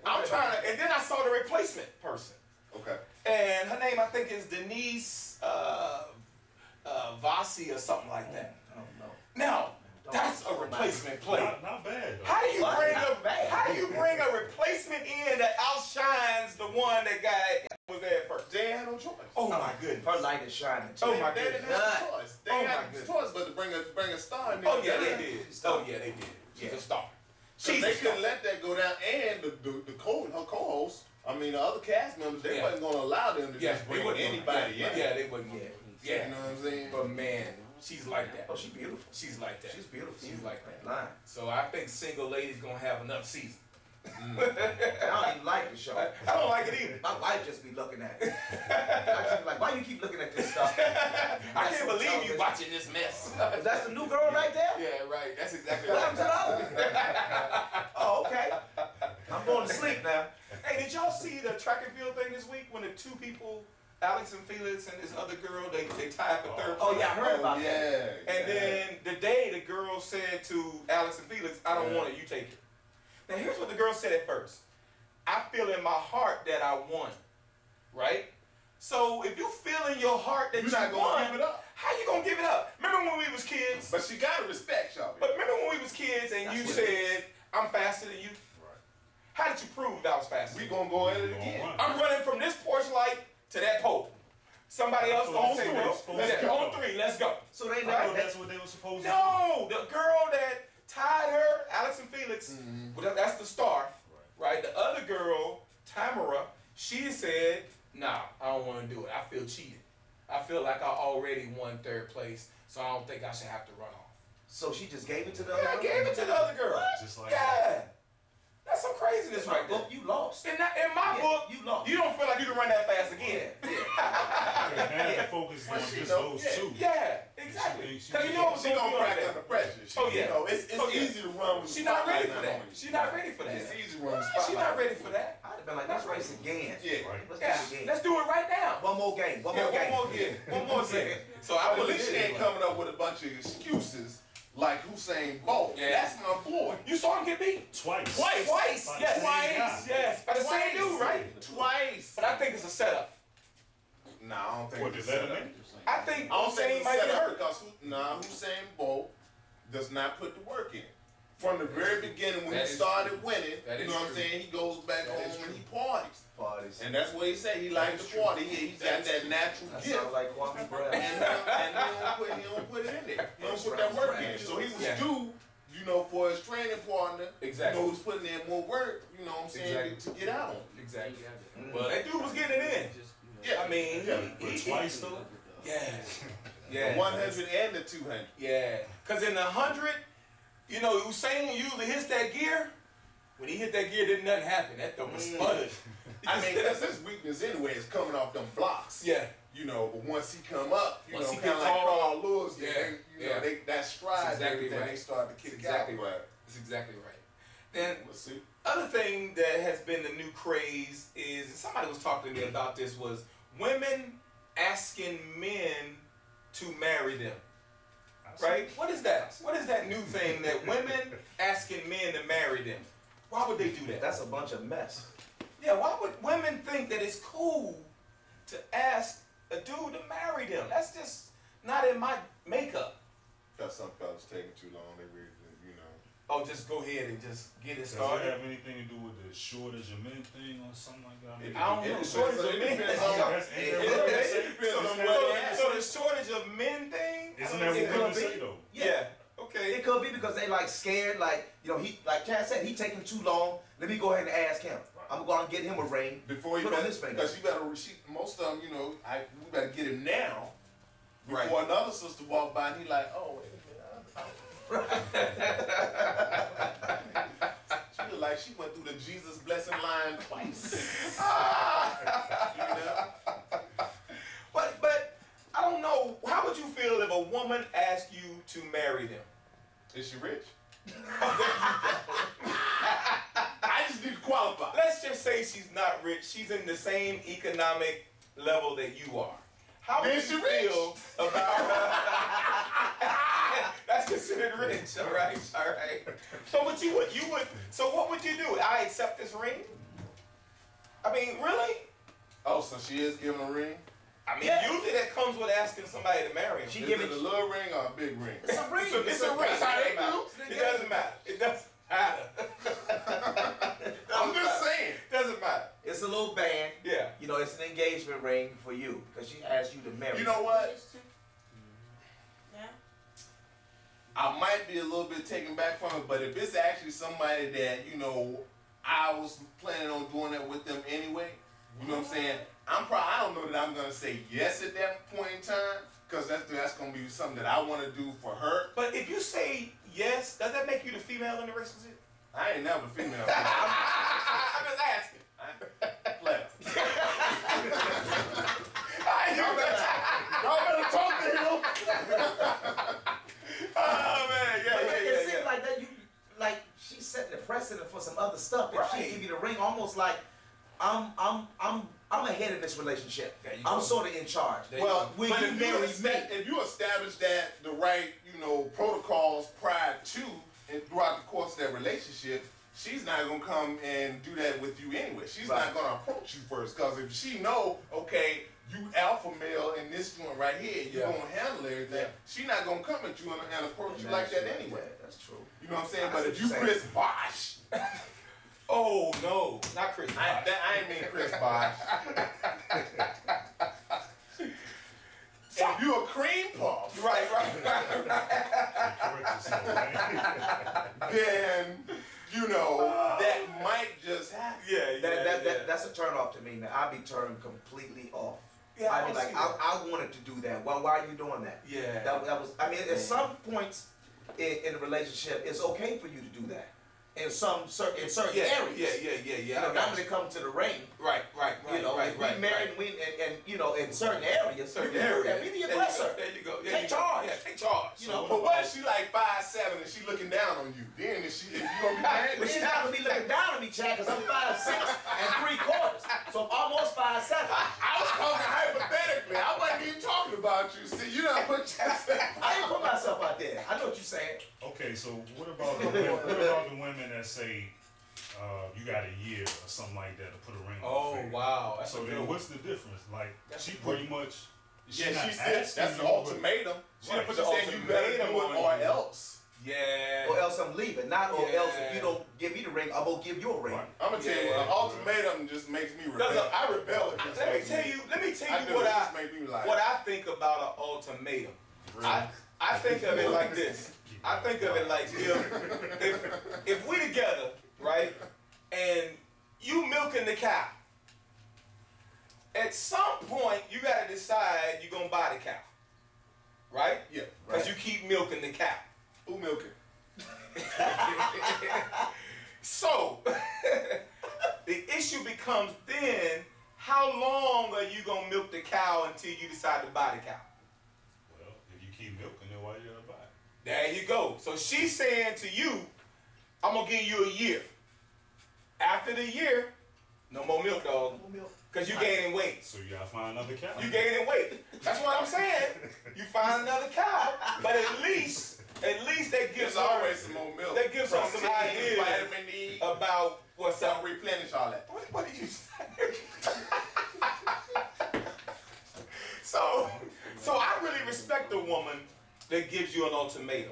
Speaker 3: I'm trying to, and then I saw the replacement person,
Speaker 4: Okay.
Speaker 3: and her name I think is Denise Vasi or something like that.
Speaker 5: I don't know.
Speaker 3: Now that's a replacement player.
Speaker 6: Not bad, though.
Speaker 3: How do you
Speaker 5: What?
Speaker 3: bring
Speaker 5: Not bad.
Speaker 3: a replacement in that outshines the one that was there first?
Speaker 4: They had no choice.
Speaker 3: Oh my goodness.
Speaker 5: Her light is shining too.
Speaker 3: Oh, my
Speaker 4: They didn't
Speaker 3: goodness.
Speaker 4: have a choice. They
Speaker 3: Oh,
Speaker 4: had
Speaker 3: my
Speaker 4: a
Speaker 3: goodness.
Speaker 4: choice but to bring a star in there.
Speaker 3: Oh yeah, they did. Oh yeah, they did. She's
Speaker 5: Yeah.
Speaker 3: a star.
Speaker 4: So
Speaker 3: She's
Speaker 4: they
Speaker 3: a star.
Speaker 4: couldn't let that go down, and her co-host, I mean the other cast members, they
Speaker 3: Yeah.
Speaker 4: wasn't going to allow them to
Speaker 3: Yeah,
Speaker 4: just
Speaker 3: they
Speaker 4: bring
Speaker 3: wouldn't.
Speaker 4: anybody
Speaker 3: Yeah,
Speaker 4: in.
Speaker 3: yeah, they wouldn't.
Speaker 5: Yeah.
Speaker 3: Yeah.
Speaker 4: You know what I'm saying?
Speaker 3: But man, she's like that.
Speaker 5: Oh, she's beautiful.
Speaker 3: She's like that.
Speaker 5: She's beautiful.
Speaker 3: She's like that.
Speaker 5: Line.
Speaker 3: So I think Single Ladies gonna have enough season.
Speaker 5: I don't even like the show.
Speaker 3: I don't like it either.
Speaker 5: My wife just be looking at it. I just be like, why you keep looking at this stuff?
Speaker 3: I can't believe you watching this mess.
Speaker 5: Is that the new girl right there?
Speaker 3: Yeah, right. That's exactly
Speaker 5: What happened to
Speaker 3: right.
Speaker 5: the other? Oh, okay. I'm going to sleep now.
Speaker 3: Hey, did y'all see the track and field thing this week when the two people, Alex and Felix and this other girl, they tied for third place?
Speaker 5: Oh, yeah, I heard about that.
Speaker 4: Yeah.
Speaker 3: And then the day the girl said to Alex and Felix, I don't
Speaker 4: Yeah.
Speaker 3: want it, you take it. Now here's what the girl said at first. I feel in my heart that I won, right? So if you feel in your heart that
Speaker 4: You're
Speaker 3: you
Speaker 4: not gonna
Speaker 3: won,
Speaker 4: give it up.
Speaker 3: how you gonna give it up? Remember when we was kids?
Speaker 4: But she gotta respect y'all.
Speaker 3: But remember when we was kids and you
Speaker 5: That's what it
Speaker 3: said, I'm faster than you?
Speaker 6: Right.
Speaker 3: How did you prove that I was faster?
Speaker 4: We gonna go at it
Speaker 6: Gonna
Speaker 4: again.
Speaker 6: run.
Speaker 3: I'm running from this porch light to that pole. Somebody else
Speaker 6: I
Speaker 3: on
Speaker 6: thought
Speaker 3: three.
Speaker 6: that's what they were supposed to
Speaker 3: On
Speaker 6: do.
Speaker 3: three. Let's go.
Speaker 5: So they
Speaker 6: I thought that's what they were supposed to do.
Speaker 3: No, the girl that tied her, Alex and Felix, well, that's the star, right? The other girl, Tamara, she said, nah, I don't want to do it. I feel cheated. I feel like I already won third place, so I don't think I should have to run off.
Speaker 5: So she just gave it to the other
Speaker 3: Yeah, I
Speaker 5: girl?
Speaker 3: gave it to the other girl.
Speaker 6: Just like
Speaker 3: Yeah. That's some craziness
Speaker 5: In my
Speaker 3: right there.
Speaker 5: book, you lost.
Speaker 3: In my
Speaker 5: Yeah,
Speaker 3: book,
Speaker 5: you lost.
Speaker 3: you don't feel like you can run that fast again.
Speaker 6: Now the focus is on
Speaker 4: she
Speaker 6: just
Speaker 4: know,
Speaker 6: those
Speaker 4: yeah.
Speaker 6: two.
Speaker 3: Yeah, exactly.
Speaker 6: She
Speaker 3: Because you know
Speaker 4: She gonna crack under pressure.
Speaker 3: Oh, yeah.
Speaker 4: You know, it's
Speaker 3: Oh, yeah.
Speaker 4: easy to run with
Speaker 3: She's not ready
Speaker 4: spotlight
Speaker 3: for
Speaker 4: on
Speaker 3: that.
Speaker 4: you.
Speaker 3: She's not ready for that.
Speaker 4: It's easy to run with
Speaker 3: She's
Speaker 4: spotlight.
Speaker 3: not ready for that.
Speaker 5: I'd have been like, let's race again.
Speaker 4: Yeah.
Speaker 6: Right.
Speaker 5: Let's
Speaker 3: Yeah,
Speaker 5: do it again.
Speaker 3: let's do it right now.
Speaker 5: One more game. One
Speaker 3: Yeah,
Speaker 5: more game.
Speaker 3: one more game. One more second. So I
Speaker 4: At
Speaker 3: believe
Speaker 4: least she ain't coming up with a bunch of excuses like Usain Bolt.
Speaker 3: Yeah.
Speaker 4: That's my boy.
Speaker 3: You saw him get beat?
Speaker 6: Twice.
Speaker 3: Twice.
Speaker 6: By the
Speaker 3: Yes.
Speaker 6: same guy.
Speaker 3: Yes. By the same dude, right?
Speaker 4: Twice.
Speaker 3: But I think it's a setup.
Speaker 4: Nah, I don't think
Speaker 6: What,
Speaker 4: it's
Speaker 6: did
Speaker 4: set
Speaker 6: that
Speaker 4: up.
Speaker 6: make?
Speaker 3: I think
Speaker 4: I don't think
Speaker 3: Usain
Speaker 4: it's
Speaker 3: might
Speaker 4: set
Speaker 3: get
Speaker 4: up
Speaker 3: hurt.
Speaker 4: because Usain Bolt does not put the work in. From the very beginning when
Speaker 3: That
Speaker 4: he
Speaker 3: is
Speaker 4: started
Speaker 3: true.
Speaker 4: winning,
Speaker 3: That
Speaker 4: you
Speaker 3: is
Speaker 4: know what I'm
Speaker 3: true.
Speaker 4: saying? He goes back
Speaker 3: That is
Speaker 4: home and
Speaker 3: true.
Speaker 4: he parties.
Speaker 5: Parties.
Speaker 4: And that's what he said. He likes to party. He's got that natural
Speaker 5: That
Speaker 4: gift.
Speaker 5: sounds like Kwame Brown.
Speaker 4: And he don't put it in there. He don't put that work in. So he was
Speaker 3: Yeah.
Speaker 4: due, you know, for his training partner,
Speaker 3: Exactly.
Speaker 4: you know, who's putting in more work, you know what I'm saying,
Speaker 3: Exactly.
Speaker 4: to get out on.
Speaker 3: Exactly. Well, that dude was getting it in.
Speaker 4: Yeah.
Speaker 3: I mean,
Speaker 6: But twice though?
Speaker 3: Yeah.
Speaker 4: The
Speaker 3: Yeah.
Speaker 4: 100 and the 200.
Speaker 3: Yeah. Because in the 100, you know, Usain usually hits that gear. When he hit that gear, didn't nothing happen. That thing was sputtered.
Speaker 4: I mean, that's his weakness anyway, is coming off them blocks.
Speaker 3: Yeah.
Speaker 4: You know, but once he come up, you
Speaker 3: Once
Speaker 4: know,
Speaker 3: he
Speaker 4: kind of
Speaker 3: get
Speaker 4: like
Speaker 3: tall,
Speaker 4: Carl Lewis,
Speaker 3: yeah,
Speaker 4: they, you know,
Speaker 3: yeah.
Speaker 4: that stride,
Speaker 3: That's exactly
Speaker 4: everything,
Speaker 3: right.
Speaker 4: they start to kick
Speaker 3: That's exactly
Speaker 4: out.
Speaker 3: right. That's exactly right. Then
Speaker 4: Let's see.
Speaker 3: other thing that has been the new craze is, and somebody was talking to me about this, was women asking men to marry them. Right? What is that? What is that new thing that women asking men to marry them? Why would they do that?
Speaker 5: That's a bunch of mess.
Speaker 3: Yeah, why would women think that it's cool to ask a dude to marry them? That's just not in my makeup.
Speaker 4: Because some fellas taking too long, they really, you know.
Speaker 3: Oh, just go ahead and just get it
Speaker 6: Does it
Speaker 3: started.
Speaker 6: have anything to do with the shortage of men thing or something like that?
Speaker 3: I don't know.
Speaker 4: It
Speaker 3: Shortage of men.
Speaker 4: depends
Speaker 6: Yeah,
Speaker 4: on
Speaker 6: that's- ain't
Speaker 3: It
Speaker 6: that
Speaker 3: is.
Speaker 6: what they say?
Speaker 4: depends on
Speaker 6: Isn't
Speaker 4: what
Speaker 6: that-
Speaker 3: So the shortage of men thing?
Speaker 6: Isn't that
Speaker 5: It
Speaker 6: what
Speaker 5: could
Speaker 6: women
Speaker 5: be.
Speaker 6: say though?
Speaker 3: Yeah. Okay.
Speaker 5: It could be because they like scared, like, you know, he, like Chad said, he taking too long. Let me go ahead and ask him. I'm gonna go out and get him a ring.
Speaker 4: Before you
Speaker 5: Put on
Speaker 4: better,
Speaker 5: this finger.
Speaker 4: because you better, most of them, you know, we better get him now.
Speaker 3: Right.
Speaker 4: Before another sister walk by and he like, oh, wait a minute. She look like she went through the Jesus blessing line twice. You know?
Speaker 3: But I don't know. How would you feel if a woman asked you to marry them?
Speaker 4: Is she rich? I just need to qualify.
Speaker 3: Let's just say she's not rich. She's in the same economic level that you are. How would
Speaker 4: Then
Speaker 3: you
Speaker 4: she rich.
Speaker 3: feel about That's considered rich. All right. So what you would. So what would you do? I accept this ring. I mean, really?
Speaker 4: Oh, so she is giving a ring?
Speaker 3: I mean,
Speaker 5: Yeah.
Speaker 3: usually that comes with asking somebody to marry him.
Speaker 5: She
Speaker 4: Is
Speaker 5: give
Speaker 4: it
Speaker 5: it.
Speaker 4: a little ring or a big ring?
Speaker 5: It's a ring.
Speaker 3: It's a ring.
Speaker 4: That's how they do.
Speaker 3: It doesn't matter. It doesn't matter.
Speaker 4: I'm just saying.
Speaker 3: It doesn't matter.
Speaker 5: It's a little band.
Speaker 3: Yeah.
Speaker 5: You know, it's an engagement ring for you because she asked you to marry.
Speaker 4: You know what?
Speaker 7: Yeah.
Speaker 4: I might be a little bit taken back from it, but if it's actually somebody that, you know, I was planning on doing that with them anyway, you know what I'm saying? I don't know that I'm gonna say yes at that point in time, because that's gonna be something that I want to do for her.
Speaker 3: But if you say yes, does that make you the female in the relationship?
Speaker 4: I ain't never female.
Speaker 3: I'm just asking.
Speaker 4: Left.
Speaker 3: Y'all
Speaker 4: better talk to him.
Speaker 3: Oh man,
Speaker 5: But it seems like that you, like she's setting the precedent for some other stuff. If
Speaker 3: Right.
Speaker 5: she give you the ring, almost like I'm ahead in this relationship.
Speaker 3: There you
Speaker 5: I'm
Speaker 3: go.
Speaker 5: sort of in charge.
Speaker 4: Well,
Speaker 5: Will
Speaker 4: but
Speaker 5: you
Speaker 4: if
Speaker 5: marry me?
Speaker 4: if you establish that the right, you know, protocols prior to and throughout the course of that relationship, she's not gonna come and do that with you anyway. She's
Speaker 5: Right.
Speaker 4: not gonna approach you first, because if she know, okay, you alpha male in this joint right here, you're
Speaker 3: Yeah.
Speaker 4: gonna handle everything.
Speaker 3: Yeah.
Speaker 4: She not gonna come at you and approach you like that anyway.
Speaker 5: Yeah, that's true.
Speaker 4: You know what I'm saying?
Speaker 5: I
Speaker 4: But
Speaker 5: see
Speaker 4: if
Speaker 5: what
Speaker 4: you
Speaker 5: you're
Speaker 4: Chris Bosh,
Speaker 3: Oh no, not Chris.
Speaker 4: I ain't mean Chris Bosh. you a cream puff,
Speaker 3: Right.
Speaker 6: Correct yourself, right?
Speaker 4: then you know that might just happen.
Speaker 5: That's a turn off to me, man. I'd be turned completely off.
Speaker 3: Yeah,
Speaker 5: I'd be like, I wanted to do that. Why are you doing that?
Speaker 3: Yeah.
Speaker 5: That was. I mean, at some points in a relationship, it's okay for you to do that. In certain areas.
Speaker 3: Yeah.
Speaker 5: You know, not when it comes to the ring.
Speaker 3: Right.
Speaker 5: You know, if we married and you know, in certain areas,
Speaker 3: Certain
Speaker 5: you can do that.
Speaker 3: areas.
Speaker 5: Be the aggressor.
Speaker 3: There you go.
Speaker 5: Take charge.
Speaker 3: Yeah, take charge.
Speaker 5: You know,
Speaker 4: But what if she like 5'7" and she looking down on you? Then if you gonna be mad?
Speaker 5: but she's not gonna be looking down at me, Chad, because I'm 5'6" so I'm almost 5'7".
Speaker 4: I was talking hypothetically. I wasn't even talking about you. See, you done put yourself.
Speaker 5: I didn't put myself out there. I know what you're saying.
Speaker 6: Okay, so what about the women that say you got a year or something like that to put a ring on
Speaker 3: Oh,
Speaker 6: the finger?
Speaker 3: wow. That's
Speaker 6: So
Speaker 3: a good
Speaker 6: then
Speaker 3: one.
Speaker 6: what's the difference? Like,
Speaker 3: That's
Speaker 6: she
Speaker 3: a good
Speaker 6: pretty much,
Speaker 4: Yeah,
Speaker 6: not
Speaker 4: she said
Speaker 6: asking
Speaker 4: that's the
Speaker 6: you, but-
Speaker 4: ultimatum. She
Speaker 3: Right.
Speaker 4: put
Speaker 3: The
Speaker 4: the saying you better do
Speaker 3: ultimatum
Speaker 4: it
Speaker 3: on
Speaker 4: or
Speaker 3: you.
Speaker 4: else.
Speaker 3: Yeah.
Speaker 5: Or else I'm leaving. Not or else if
Speaker 3: Yeah.
Speaker 5: you don't give me the ring, I'm gonna give you a ring.
Speaker 6: Right.
Speaker 4: I'm gonna tell you,
Speaker 3: Yeah.
Speaker 4: an ultimatum just makes me rebel.
Speaker 3: Does a-
Speaker 4: I rebel against
Speaker 3: Let me
Speaker 4: that.
Speaker 3: tell you
Speaker 4: do.
Speaker 3: what
Speaker 4: It just make me like,
Speaker 3: what I think about an ultimatum. I think of it like this. I think of it like if we together, right, and you milking the cow. At some point, you gotta decide you're gonna buy the cow, right?
Speaker 4: Yeah,
Speaker 3: Because you keep milking the cow.
Speaker 4: who milking?
Speaker 3: So, the issue becomes then, how long are you gonna milk the cow until you decide to buy the cow?
Speaker 6: Well, if you keep milking it, why you gotta buy it?
Speaker 3: There you go. So she's saying to you, I'm gonna give you a year. After the year, no more milk, dog. Because you gaining weight.
Speaker 6: So you gotta find another cow.
Speaker 3: You gaining weight. That's what I'm saying. You find another cow. But at least that gives
Speaker 4: There's always some more milk.
Speaker 3: that gives us some
Speaker 4: Protein,
Speaker 3: ideas
Speaker 4: vitamin D.
Speaker 3: about what's up.
Speaker 4: Don't replenish all that.
Speaker 3: What did you say? So I really respect the woman that gives you an ultimatum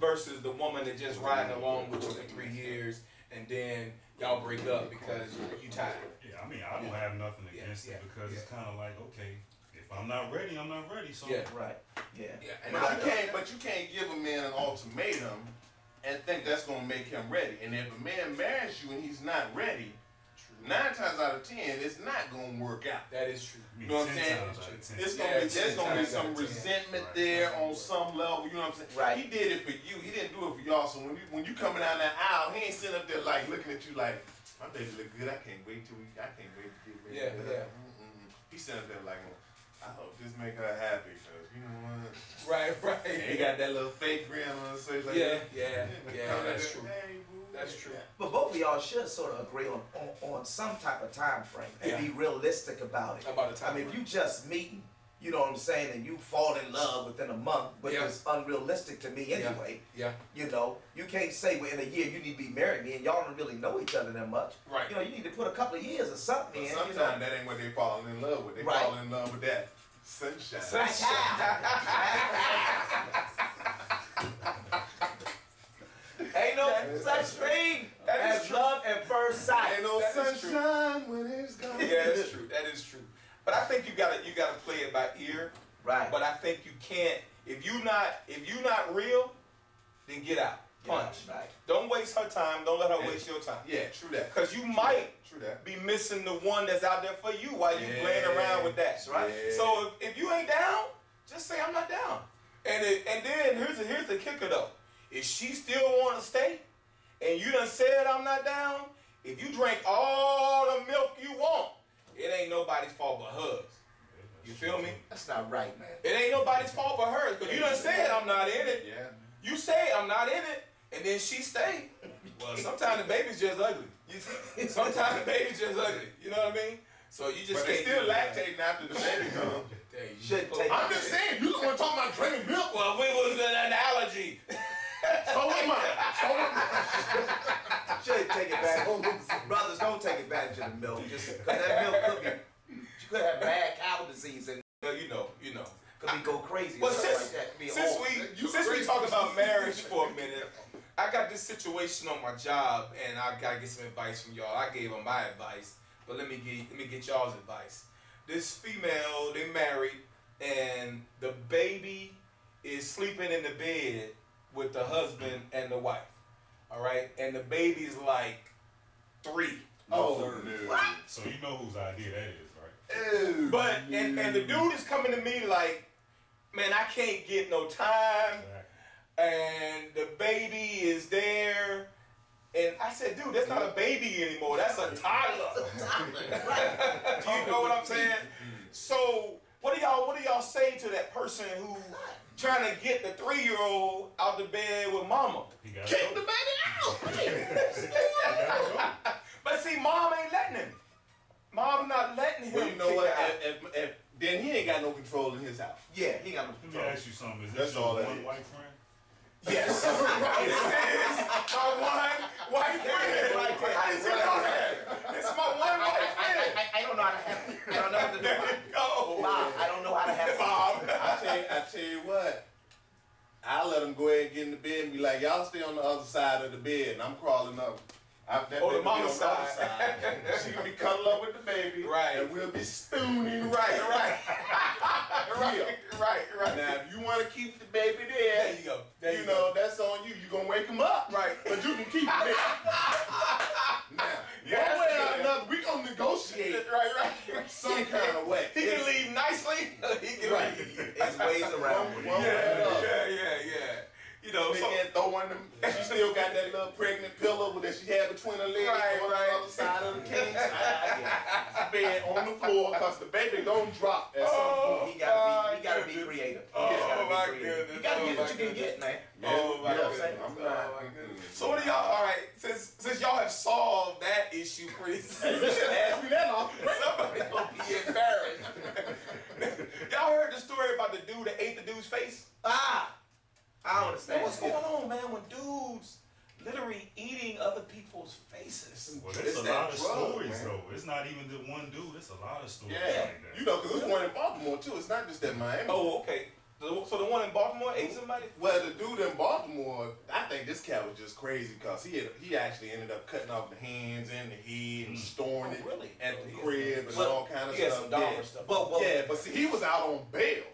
Speaker 3: versus the woman that just riding along with you for 3 years and then y'all break up because you tired.
Speaker 6: Yeah, I mean, I don't have nothing against it because it's kind of like, okay, if I'm not ready, I'm not ready. So
Speaker 3: Yeah.
Speaker 5: Right. Yeah.
Speaker 3: Yeah, and
Speaker 4: But you can't give a man an ultimatum and think that's gonna make him ready. And if a man marries you and he's not ready, 9 times out of 10, it's not gonna work out.
Speaker 3: that is true.
Speaker 6: I mean,
Speaker 4: You know what I'm
Speaker 6: 10
Speaker 4: saying?
Speaker 6: times out of 10.
Speaker 4: It's
Speaker 3: Yeah,
Speaker 4: gonna be
Speaker 3: 10
Speaker 4: there's gonna be
Speaker 3: times out
Speaker 4: some
Speaker 3: of 10.
Speaker 4: resentment
Speaker 6: Right.
Speaker 4: there on some level. You know what I'm saying?
Speaker 5: Right.
Speaker 4: He did it for you. He didn't do it for y'all. So when you coming down that aisle, he ain't sitting up there like looking at you like, my baby look good. I can't wait to get ready.
Speaker 3: Yeah,
Speaker 4: to
Speaker 3: yeah.
Speaker 4: He's sitting up there like, I hope this make her happy because you know what?
Speaker 3: Right.
Speaker 4: He got that little fake grin on his face like
Speaker 3: Yeah,
Speaker 4: that.
Speaker 3: yeah, that's true.
Speaker 4: Hey, boo.
Speaker 3: That's true.
Speaker 5: But both of y'all should sort of agree on some type of time frame and
Speaker 3: Yeah.
Speaker 5: be realistic about it.
Speaker 3: About the time
Speaker 5: I mean, if
Speaker 3: frame.
Speaker 5: you just meeting, you know what I'm saying, and you fall in love within a month, which
Speaker 3: Yeah.
Speaker 5: is unrealistic to me anyway.
Speaker 3: Yeah.
Speaker 5: You know, you can't say well, in a year you need to be married me and y'all don't really know each other that much.
Speaker 3: Right.
Speaker 5: You know, you need to put a couple of years or something
Speaker 4: But
Speaker 5: in.
Speaker 4: sometimes
Speaker 5: You know.
Speaker 4: that ain't what they falling in love with. They
Speaker 5: Right.
Speaker 4: fall in love with that sunshine.
Speaker 5: Ain't no such thing
Speaker 3: That is
Speaker 5: as
Speaker 3: true.
Speaker 5: love at first sight.
Speaker 4: Ain't no
Speaker 3: That is true.
Speaker 4: sunshine when it's gone.
Speaker 3: Yeah, that's true. That is true. But I think you gotta play it by ear.
Speaker 5: Right.
Speaker 3: But I think you can't if you not real, then get out. Punch.
Speaker 5: Right.
Speaker 3: Don't waste her time. Don't let her waste your time.
Speaker 4: Yeah, true that.
Speaker 3: Cause you might
Speaker 4: True that.
Speaker 3: be missing the one that's out there for you while you playing around with that.
Speaker 5: That's right.
Speaker 4: Yeah.
Speaker 3: So if you ain't down, just say I'm not down. And then here's the kicker though. If she still want to stay, and you done said I'm not down, if you drink all the milk you want, it ain't nobody's fault but hers. You feel me?
Speaker 5: That's not right, man.
Speaker 3: It ain't nobody's fault but hers. Cause you done said I'm not in it.
Speaker 4: Yeah.
Speaker 3: You say I'm not in it, and then she stay. Well, sometimes the baby's just ugly. Sometimes the baby's just ugly. You know what I mean? So you just
Speaker 4: But they
Speaker 3: can't
Speaker 4: still
Speaker 3: do that.
Speaker 4: lactating after the baby comes.
Speaker 3: There you
Speaker 5: Should
Speaker 3: go.
Speaker 5: take-
Speaker 4: I'm just saying, you want to talk about drinking milk?
Speaker 3: Well, we was an analogy.
Speaker 4: So am I.
Speaker 5: Should take advantage. Brothers, don't take advantage of the milk. Just because that milk could be, you could have mad cow disease and
Speaker 3: Well, you know.
Speaker 5: could be go crazy.
Speaker 3: Well,
Speaker 5: or something like that. Could be
Speaker 3: since we talk about marriage for a minute, I got this situation on my job, and I gotta get some advice from y'all. I gave them my advice, but let me get y'all's advice. This female, they married, and the baby is sleeping in the bed with the husband and the wife. All right, and the baby's like 3.
Speaker 4: Oh, no.
Speaker 6: So you know whose idea that is, right?
Speaker 4: Ew.
Speaker 3: But and the dude is coming to me like, man, I can't get no time, and the baby is there, and I said, dude, that's not a baby anymore. That's a toddler. Do you know what I'm saying? So what do y'all say to that person who trying to get the 3-year-old out the bed with mama?
Speaker 4: Kick the baby out.
Speaker 3: But see, mom ain't letting him. Mom not letting him.
Speaker 4: Well, you know
Speaker 3: kick
Speaker 4: what?
Speaker 3: out.
Speaker 4: If then he ain't got no control in his house.
Speaker 5: Yeah, he got no
Speaker 6: Let me
Speaker 5: control.
Speaker 6: ask you something. Is
Speaker 4: That's
Speaker 6: this your
Speaker 4: all that
Speaker 6: one
Speaker 4: is.
Speaker 6: white friend?
Speaker 3: Yes. This is my one white friend.
Speaker 5: Right there.
Speaker 3: How did you know that? It's my one white friend.
Speaker 5: I don't know how to have it. I don't know how to do
Speaker 3: There
Speaker 5: it.
Speaker 3: you go.
Speaker 5: Bob, I don't know how to have it.
Speaker 3: Bob.
Speaker 4: I tell you what. I let him go ahead and get in the bed and be like, y'all stay on the other side of the bed, and I'm crawling up.
Speaker 3: The
Speaker 4: baby
Speaker 3: mama's
Speaker 4: on the other
Speaker 3: side.
Speaker 4: She gonna be cuddled up with the baby,
Speaker 3: Right.
Speaker 4: And we'll be spooning,
Speaker 3: Right.
Speaker 4: Now, if you want to keep the baby there,
Speaker 3: There you go. There you
Speaker 4: you
Speaker 3: go.
Speaker 4: know that's on you. You gonna wake him up,
Speaker 3: Right.
Speaker 4: But you can keep it there. Now,
Speaker 3: Yeah,
Speaker 4: one way
Speaker 3: that's
Speaker 4: or
Speaker 3: good.
Speaker 4: another, we gonna negotiate
Speaker 3: Right.
Speaker 4: some kind of way.
Speaker 3: He can leave nicely. He can
Speaker 4: Right.
Speaker 3: leave.
Speaker 5: There's ways around it.
Speaker 4: One way or another.
Speaker 3: Yeah. You know,
Speaker 4: She
Speaker 3: so,
Speaker 4: can't throw one of them. She still got that little pregnant pillow that she had between her legs
Speaker 3: Right,
Speaker 4: on
Speaker 3: right.
Speaker 4: the other side of the king side. Bed on the floor because the baby gonna drop at some point.
Speaker 5: He gotta be creative.
Speaker 3: Oh,
Speaker 5: He gotta be
Speaker 3: my
Speaker 5: creative.
Speaker 3: goodness.
Speaker 5: You gotta
Speaker 3: Oh,
Speaker 5: get
Speaker 3: my
Speaker 5: what you can
Speaker 3: goodness.
Speaker 5: get, man.
Speaker 3: Oh my
Speaker 4: Yeah,
Speaker 3: goodness.
Speaker 4: I'm
Speaker 3: Oh
Speaker 4: not.
Speaker 3: my goodness. So what do y'all? All right, since y'all have solved that issue, please.
Speaker 4: Ask me that long.
Speaker 3: Somebody gonna be embarrassed. Y'all heard the story about the dude that ate the dude's face?
Speaker 5: I don't understand.
Speaker 3: What's going on, man? When dudes literally eating other people's faces?
Speaker 6: Well, there's
Speaker 4: It's
Speaker 6: a
Speaker 4: that
Speaker 6: lot of
Speaker 4: drug,
Speaker 6: stories,
Speaker 4: man.
Speaker 6: though. It's not even the one dude. It's a lot of stories
Speaker 4: Yeah,
Speaker 6: like that.
Speaker 4: you know, because there's one in Baltimore too. It's not just that Miami.
Speaker 3: Oh, okay. So the one in Baltimore ate somebody?
Speaker 4: Well, the dude in Baltimore, I think this cat was just crazy because he actually ended up cutting off the hands and the head and storing it
Speaker 3: really?
Speaker 4: at
Speaker 3: Oh,
Speaker 4: the
Speaker 3: he
Speaker 4: crib and
Speaker 3: had
Speaker 4: all kind of
Speaker 3: He had
Speaker 4: stuff.
Speaker 3: some dollar stuff.
Speaker 5: But
Speaker 4: Yeah, but see, he was out on bail.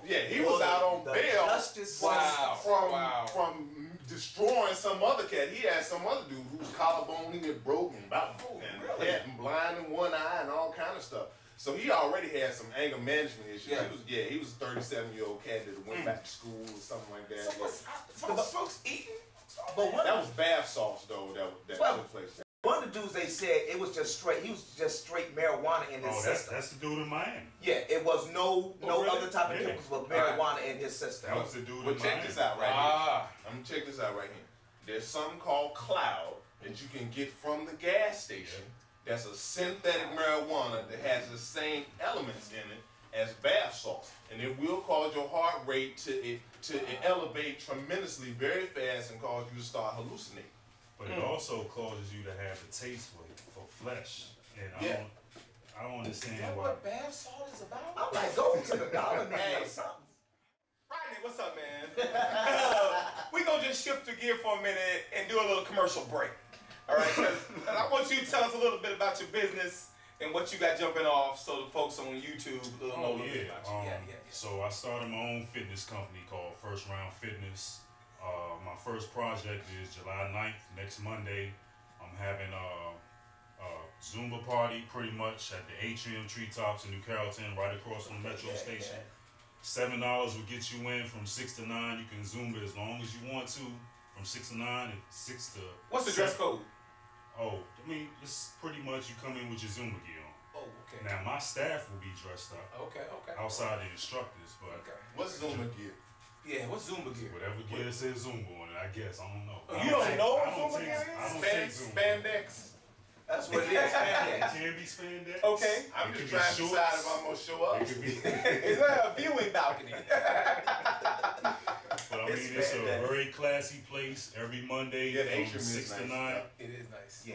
Speaker 4: Yeah, he was out on
Speaker 5: the
Speaker 4: bail
Speaker 5: justice
Speaker 3: Wow.
Speaker 4: from destroying some other cat. He had some other dude whose collarbone he had broken about and
Speaker 3: really?
Speaker 4: had him blind in one eye and all kind of stuff. So he already had some anger management issues.
Speaker 3: Yeah.
Speaker 4: He was a 37-year-old cat that went back to school or something like that.
Speaker 3: So what's folks eating?
Speaker 5: But one
Speaker 4: That was bath salts though. That
Speaker 5: Well,
Speaker 4: took place.
Speaker 5: one of the dudes they said it was just straight. He was just straight marijuana in his
Speaker 6: Oh,
Speaker 5: system.
Speaker 6: that's the dude in Miami.
Speaker 5: Yeah, it was no
Speaker 3: really?
Speaker 5: other type of
Speaker 6: Yeah.
Speaker 5: chemicals but marijuana in his system.
Speaker 6: That was the dude
Speaker 4: Well,
Speaker 6: in
Speaker 4: check
Speaker 6: Miami.
Speaker 4: this out right
Speaker 3: Ah.
Speaker 4: here. I'm gonna check this out right here. There's something called Cloud that you can get from the gas station. That's a synthetic marijuana that has the same elements in it as bath salts, and it will cause your heart rate to elevate tremendously very fast and cause you to start hallucinating.
Speaker 6: But it also causes you to have the taste for flesh. And
Speaker 4: Yeah.
Speaker 6: I don't
Speaker 3: Is
Speaker 6: understand
Speaker 3: that
Speaker 6: why.
Speaker 3: what bath salt is about?
Speaker 5: I'm like, go to the dollar man or something.
Speaker 3: Rodney, what's up, man? We gonna just shift the gear for a minute and do a little commercial break. All right, 'cause I want you to tell us a little bit about your business and what you got jumping off, so the folks on YouTube will know a
Speaker 6: Oh
Speaker 3: little bit
Speaker 6: yeah.
Speaker 3: about you.
Speaker 6: So I started my own fitness company called First Round Fitness. My first project is July 9th, next Monday. I'm having a Zumba party pretty much at the Atrium Treetops in New Carrollton, right across from the Metro Station. $7 will get you in from 6 to 9. You can Zumba as long as you want to, from 6 to 9 and 6 to.
Speaker 3: What's the dress code?
Speaker 6: Oh, I mean, it's pretty much you come in with your Zumba gear on.
Speaker 3: Oh, okay.
Speaker 6: Now my staff will be dressed up
Speaker 3: Okay.
Speaker 6: outside the instructors, but
Speaker 3: Okay.
Speaker 4: What's Zumba gear?
Speaker 3: Yeah, what's Zumba gear?
Speaker 6: whatever gear says Zumba on it, I guess. I don't know.
Speaker 3: Oh, you don't know what
Speaker 6: I don't
Speaker 3: Zumba
Speaker 6: take-
Speaker 3: gear is?
Speaker 6: I don't take Zumba.
Speaker 4: Spandex.
Speaker 5: That's what it is,
Speaker 6: It
Speaker 5: man.
Speaker 6: can be spandex.
Speaker 3: Okay.
Speaker 4: I'm
Speaker 6: It
Speaker 4: just
Speaker 6: could be
Speaker 4: trying to
Speaker 6: shorts.
Speaker 4: decide if I'm gonna show up.
Speaker 6: It could be.
Speaker 3: Is there a viewing balcony?
Speaker 6: But I mean, it's a very classy place every Monday
Speaker 4: Yeah, the
Speaker 6: from
Speaker 4: atrium is
Speaker 6: 6 to
Speaker 4: nice.
Speaker 6: 9.
Speaker 3: It is nice.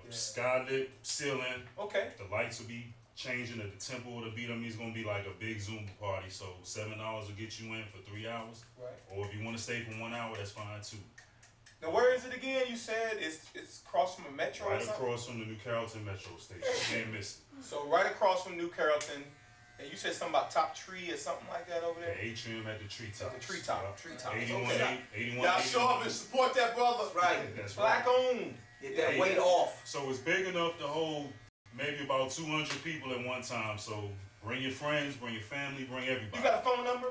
Speaker 6: Skylit ceiling.
Speaker 3: Okay.
Speaker 6: The lights will be changing at the temple of the beat. I mean, it's gonna be like a big Zumba party. So $7 will get you in for 3 hours.
Speaker 3: Right.
Speaker 6: Or if you want to stay for 1 hour, that's fine too.
Speaker 3: Now, where is it again? You said it's across from a metro or
Speaker 6: Right
Speaker 3: something?
Speaker 6: across from the New Carrollton Metro Station. Can't miss it.
Speaker 3: So right across from New Carrollton, And you said something about top tree or something like that over
Speaker 6: The
Speaker 3: there?
Speaker 6: atrium at the treetop.
Speaker 3: The treetop. Treetop.
Speaker 6: 81,
Speaker 3: Okay.
Speaker 6: 81.
Speaker 4: Y'all show up and support that brother.
Speaker 5: Right.
Speaker 6: That's
Speaker 3: Black
Speaker 6: right.
Speaker 3: owned.
Speaker 5: Get that weight off.
Speaker 6: So it's big enough to hold maybe about 200 people at one time. So bring your friends, bring your family, bring everybody.
Speaker 3: You got a phone number?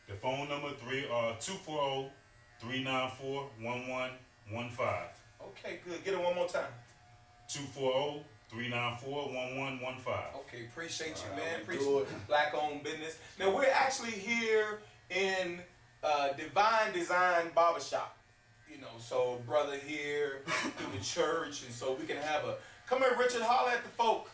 Speaker 6: The phone number 240-394-1115.
Speaker 3: Okay, good. Get it one more time.
Speaker 6: 240-394-1115.
Speaker 3: Okay, appreciate you,
Speaker 4: All right,
Speaker 3: man.
Speaker 4: we
Speaker 3: Appreciate
Speaker 4: good.
Speaker 3: Black owned business. Now we're actually here in Divine Design Barbershop. You know, so brother here through the church, and so we can have a come here, Richard, holler at the folk.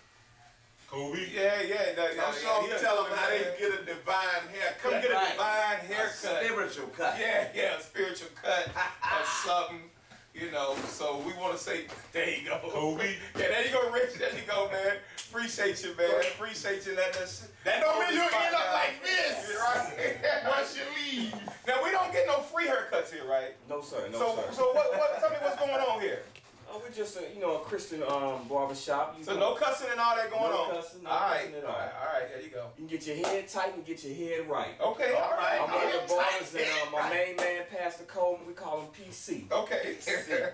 Speaker 6: Kobe?
Speaker 3: Yeah.
Speaker 4: I'm sure
Speaker 3: yeah,
Speaker 4: tell them how they get a divine haircut.
Speaker 3: come get a
Speaker 5: Right.
Speaker 3: divine haircut.
Speaker 5: Spiritual cut.
Speaker 3: Yeah, a spiritual cut or something. You know, so we want to say, there you go.
Speaker 6: Kobe.
Speaker 3: Yeah, there you go, Rich. There you go, man. Appreciate you, man. Appreciate you letting us.
Speaker 4: That don't mean you
Speaker 3: spot
Speaker 4: end up
Speaker 3: down.
Speaker 4: like this.
Speaker 3: Right.
Speaker 4: Once you leave.
Speaker 3: Now, we don't get no free haircuts here, right?
Speaker 8: No sir, no
Speaker 3: So,
Speaker 8: sir.
Speaker 3: so what? Tell me what's going on here.
Speaker 8: We're just a Christian barbershop.
Speaker 3: So no cussing and all that going
Speaker 8: No
Speaker 3: on.
Speaker 8: cussing, no
Speaker 3: all right,
Speaker 8: cussing at
Speaker 3: all
Speaker 8: all.
Speaker 3: right, all right. There you go.
Speaker 8: You can get your head tight and get your head right.
Speaker 3: Okay, all right.
Speaker 8: I'm one of the
Speaker 3: All
Speaker 8: barbers
Speaker 3: right.
Speaker 8: and my main man, Pastor Coleman, we call him PC.
Speaker 3: Okay. Okay.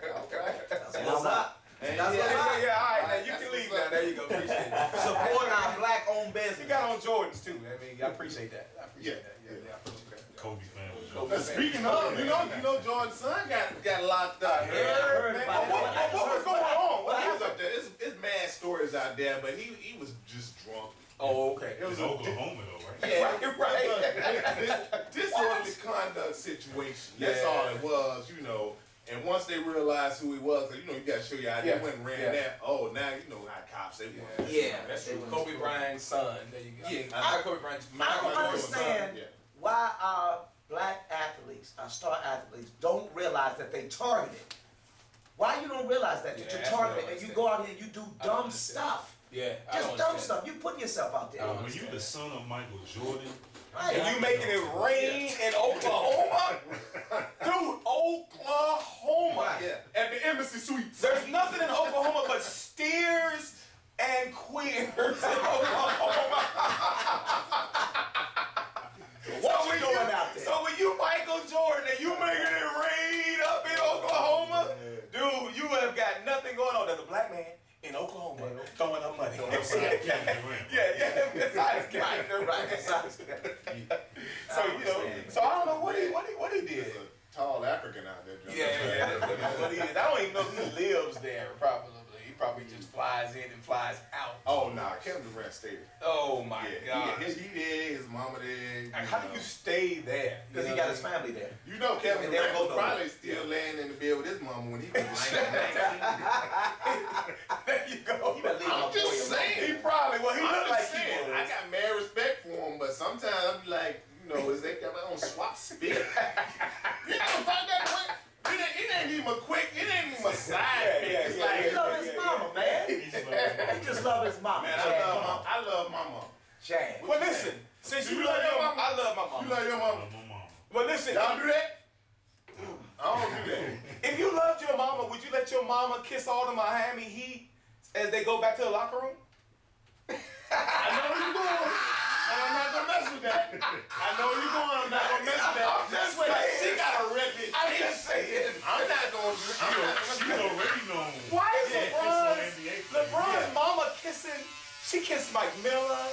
Speaker 5: That's what's up. That's
Speaker 3: Yeah,
Speaker 5: what's up.
Speaker 3: all right. Now you
Speaker 4: That's
Speaker 3: can
Speaker 4: what's
Speaker 3: leave
Speaker 4: up.
Speaker 3: now. There you go. Appreciate it.
Speaker 5: Support our black-owned
Speaker 3: You
Speaker 5: business.
Speaker 3: got on Jordans too. I mean, I appreciate that. I appreciate that. Yeah, I appreciate that.
Speaker 6: Kobe family.
Speaker 3: Kobe fan.
Speaker 4: Speaking of, you know, Jordan's son got locked up.
Speaker 5: Yeah, I heard
Speaker 3: Man,
Speaker 5: about
Speaker 3: what
Speaker 5: that.
Speaker 3: was going on? What
Speaker 4: He was
Speaker 3: happened?
Speaker 4: up there. It's mad stories out there, but he was just drunk.
Speaker 3: Oh, okay.
Speaker 4: It was
Speaker 6: In Oklahoma though, right?
Speaker 4: Yeah,
Speaker 3: Right.
Speaker 4: disorderly conduct situation. That's all it was, you know. And once they realized who he was, 'cause, you know, you got to show your ID.
Speaker 3: Yeah.
Speaker 4: They went and ran
Speaker 3: Yeah.
Speaker 4: that. Oh, now you know how cops they want.
Speaker 5: Yeah,
Speaker 3: That's
Speaker 5: they
Speaker 3: true.
Speaker 5: was-
Speaker 3: Kobe Bryant's son. There you go.
Speaker 4: Yeah.
Speaker 3: Not Kobe Bryant's.
Speaker 5: I
Speaker 3: Michael
Speaker 5: don't
Speaker 3: Jordan's
Speaker 5: understand
Speaker 4: Yeah.
Speaker 5: why our black athletes, our star athletes, don't realize that they targeted. Why you don't realize that?
Speaker 3: Yeah,
Speaker 5: That you're
Speaker 3: that's what I
Speaker 5: targeted and you
Speaker 3: understand.
Speaker 5: go out here and you do
Speaker 3: I don't
Speaker 5: dumb
Speaker 3: understand.
Speaker 5: stuff.
Speaker 3: Yeah, I
Speaker 5: Just
Speaker 3: don't
Speaker 5: dumb
Speaker 3: understand.
Speaker 5: stuff. You putting yourself out there.
Speaker 6: When you the son of Michael Jordan,
Speaker 5: Right.
Speaker 3: And you making it rain in Oklahoma? Dude, Oklahoma.
Speaker 5: Right.
Speaker 4: Yeah, at the Embassy Suites.
Speaker 3: There's nothing in Oklahoma but steers and queers in Oklahoma.
Speaker 5: What you doing out there?
Speaker 3: So when you Michael Jordan and you making it rain up in Oklahoma, dude, you have got nothing going on. There's a black man in Oklahoma throwing up money.
Speaker 6: outside Kevin Durant.
Speaker 3: Yeah, besides Kevin Durant.
Speaker 5: Right, besides that.
Speaker 3: So you know, so I don't know what he did.
Speaker 4: There's a tall African out there. John.
Speaker 3: Yeah, what he is. I don't even know if he lives there. Probably, he probably just flies in and flies out.
Speaker 4: Oh, nah, Kevin Durant stayed.
Speaker 3: Oh my
Speaker 4: Yeah,
Speaker 3: God!
Speaker 4: he there, his mama there.
Speaker 3: How do you stay there?
Speaker 5: Because he got his family there.
Speaker 4: You know Kevin
Speaker 5: And they'll
Speaker 4: Durant
Speaker 5: go
Speaker 4: was
Speaker 5: nowhere.
Speaker 4: probably still laying in the bed with his mama when he was 19.
Speaker 3: There you go.
Speaker 5: You better leave my
Speaker 4: I'm
Speaker 5: boy
Speaker 4: just
Speaker 5: alone.
Speaker 3: He
Speaker 4: saying.
Speaker 3: probably he
Speaker 4: I'm
Speaker 3: looked
Speaker 4: just
Speaker 3: like
Speaker 4: saying.
Speaker 3: he
Speaker 4: I
Speaker 3: was.
Speaker 4: got mad respect for him, but sometimes I be like, you know, is they on swap spit? You know, find that way. It ain't even a quick. It ain't even a side.
Speaker 3: Yeah,
Speaker 4: It's
Speaker 3: yeah,
Speaker 4: like,
Speaker 5: He love his
Speaker 3: yeah,
Speaker 5: mama, man.
Speaker 6: He's
Speaker 5: He just love his mama.
Speaker 4: man,
Speaker 5: Chad.
Speaker 4: I love my mom.
Speaker 5: Chad.
Speaker 3: Well, listen. Since
Speaker 4: Do
Speaker 3: you
Speaker 4: you
Speaker 3: love
Speaker 4: love
Speaker 3: your
Speaker 4: your
Speaker 3: mama,
Speaker 4: mama?
Speaker 3: I love my
Speaker 4: You
Speaker 3: mama.
Speaker 4: love your mama?
Speaker 6: My mama.
Speaker 3: Well, listen.
Speaker 4: Y'all do that? I don't do that.
Speaker 3: If you loved your mama, would you let your mama kiss all the Miami Heat as they go back to the locker room?
Speaker 4: I know where you're going. And I'm not gonna mess with that. I know where you're going. I'm not gonna mess with that.
Speaker 3: I'm just saying.
Speaker 4: She got a reputation.
Speaker 3: I'm just saying.
Speaker 4: I'm not gonna do. I'm not gonna
Speaker 6: She's already known.
Speaker 3: Why is
Speaker 6: Yeah, kiss on NBA players.
Speaker 3: LeBron's mama kissing? She kissed Mike Miller.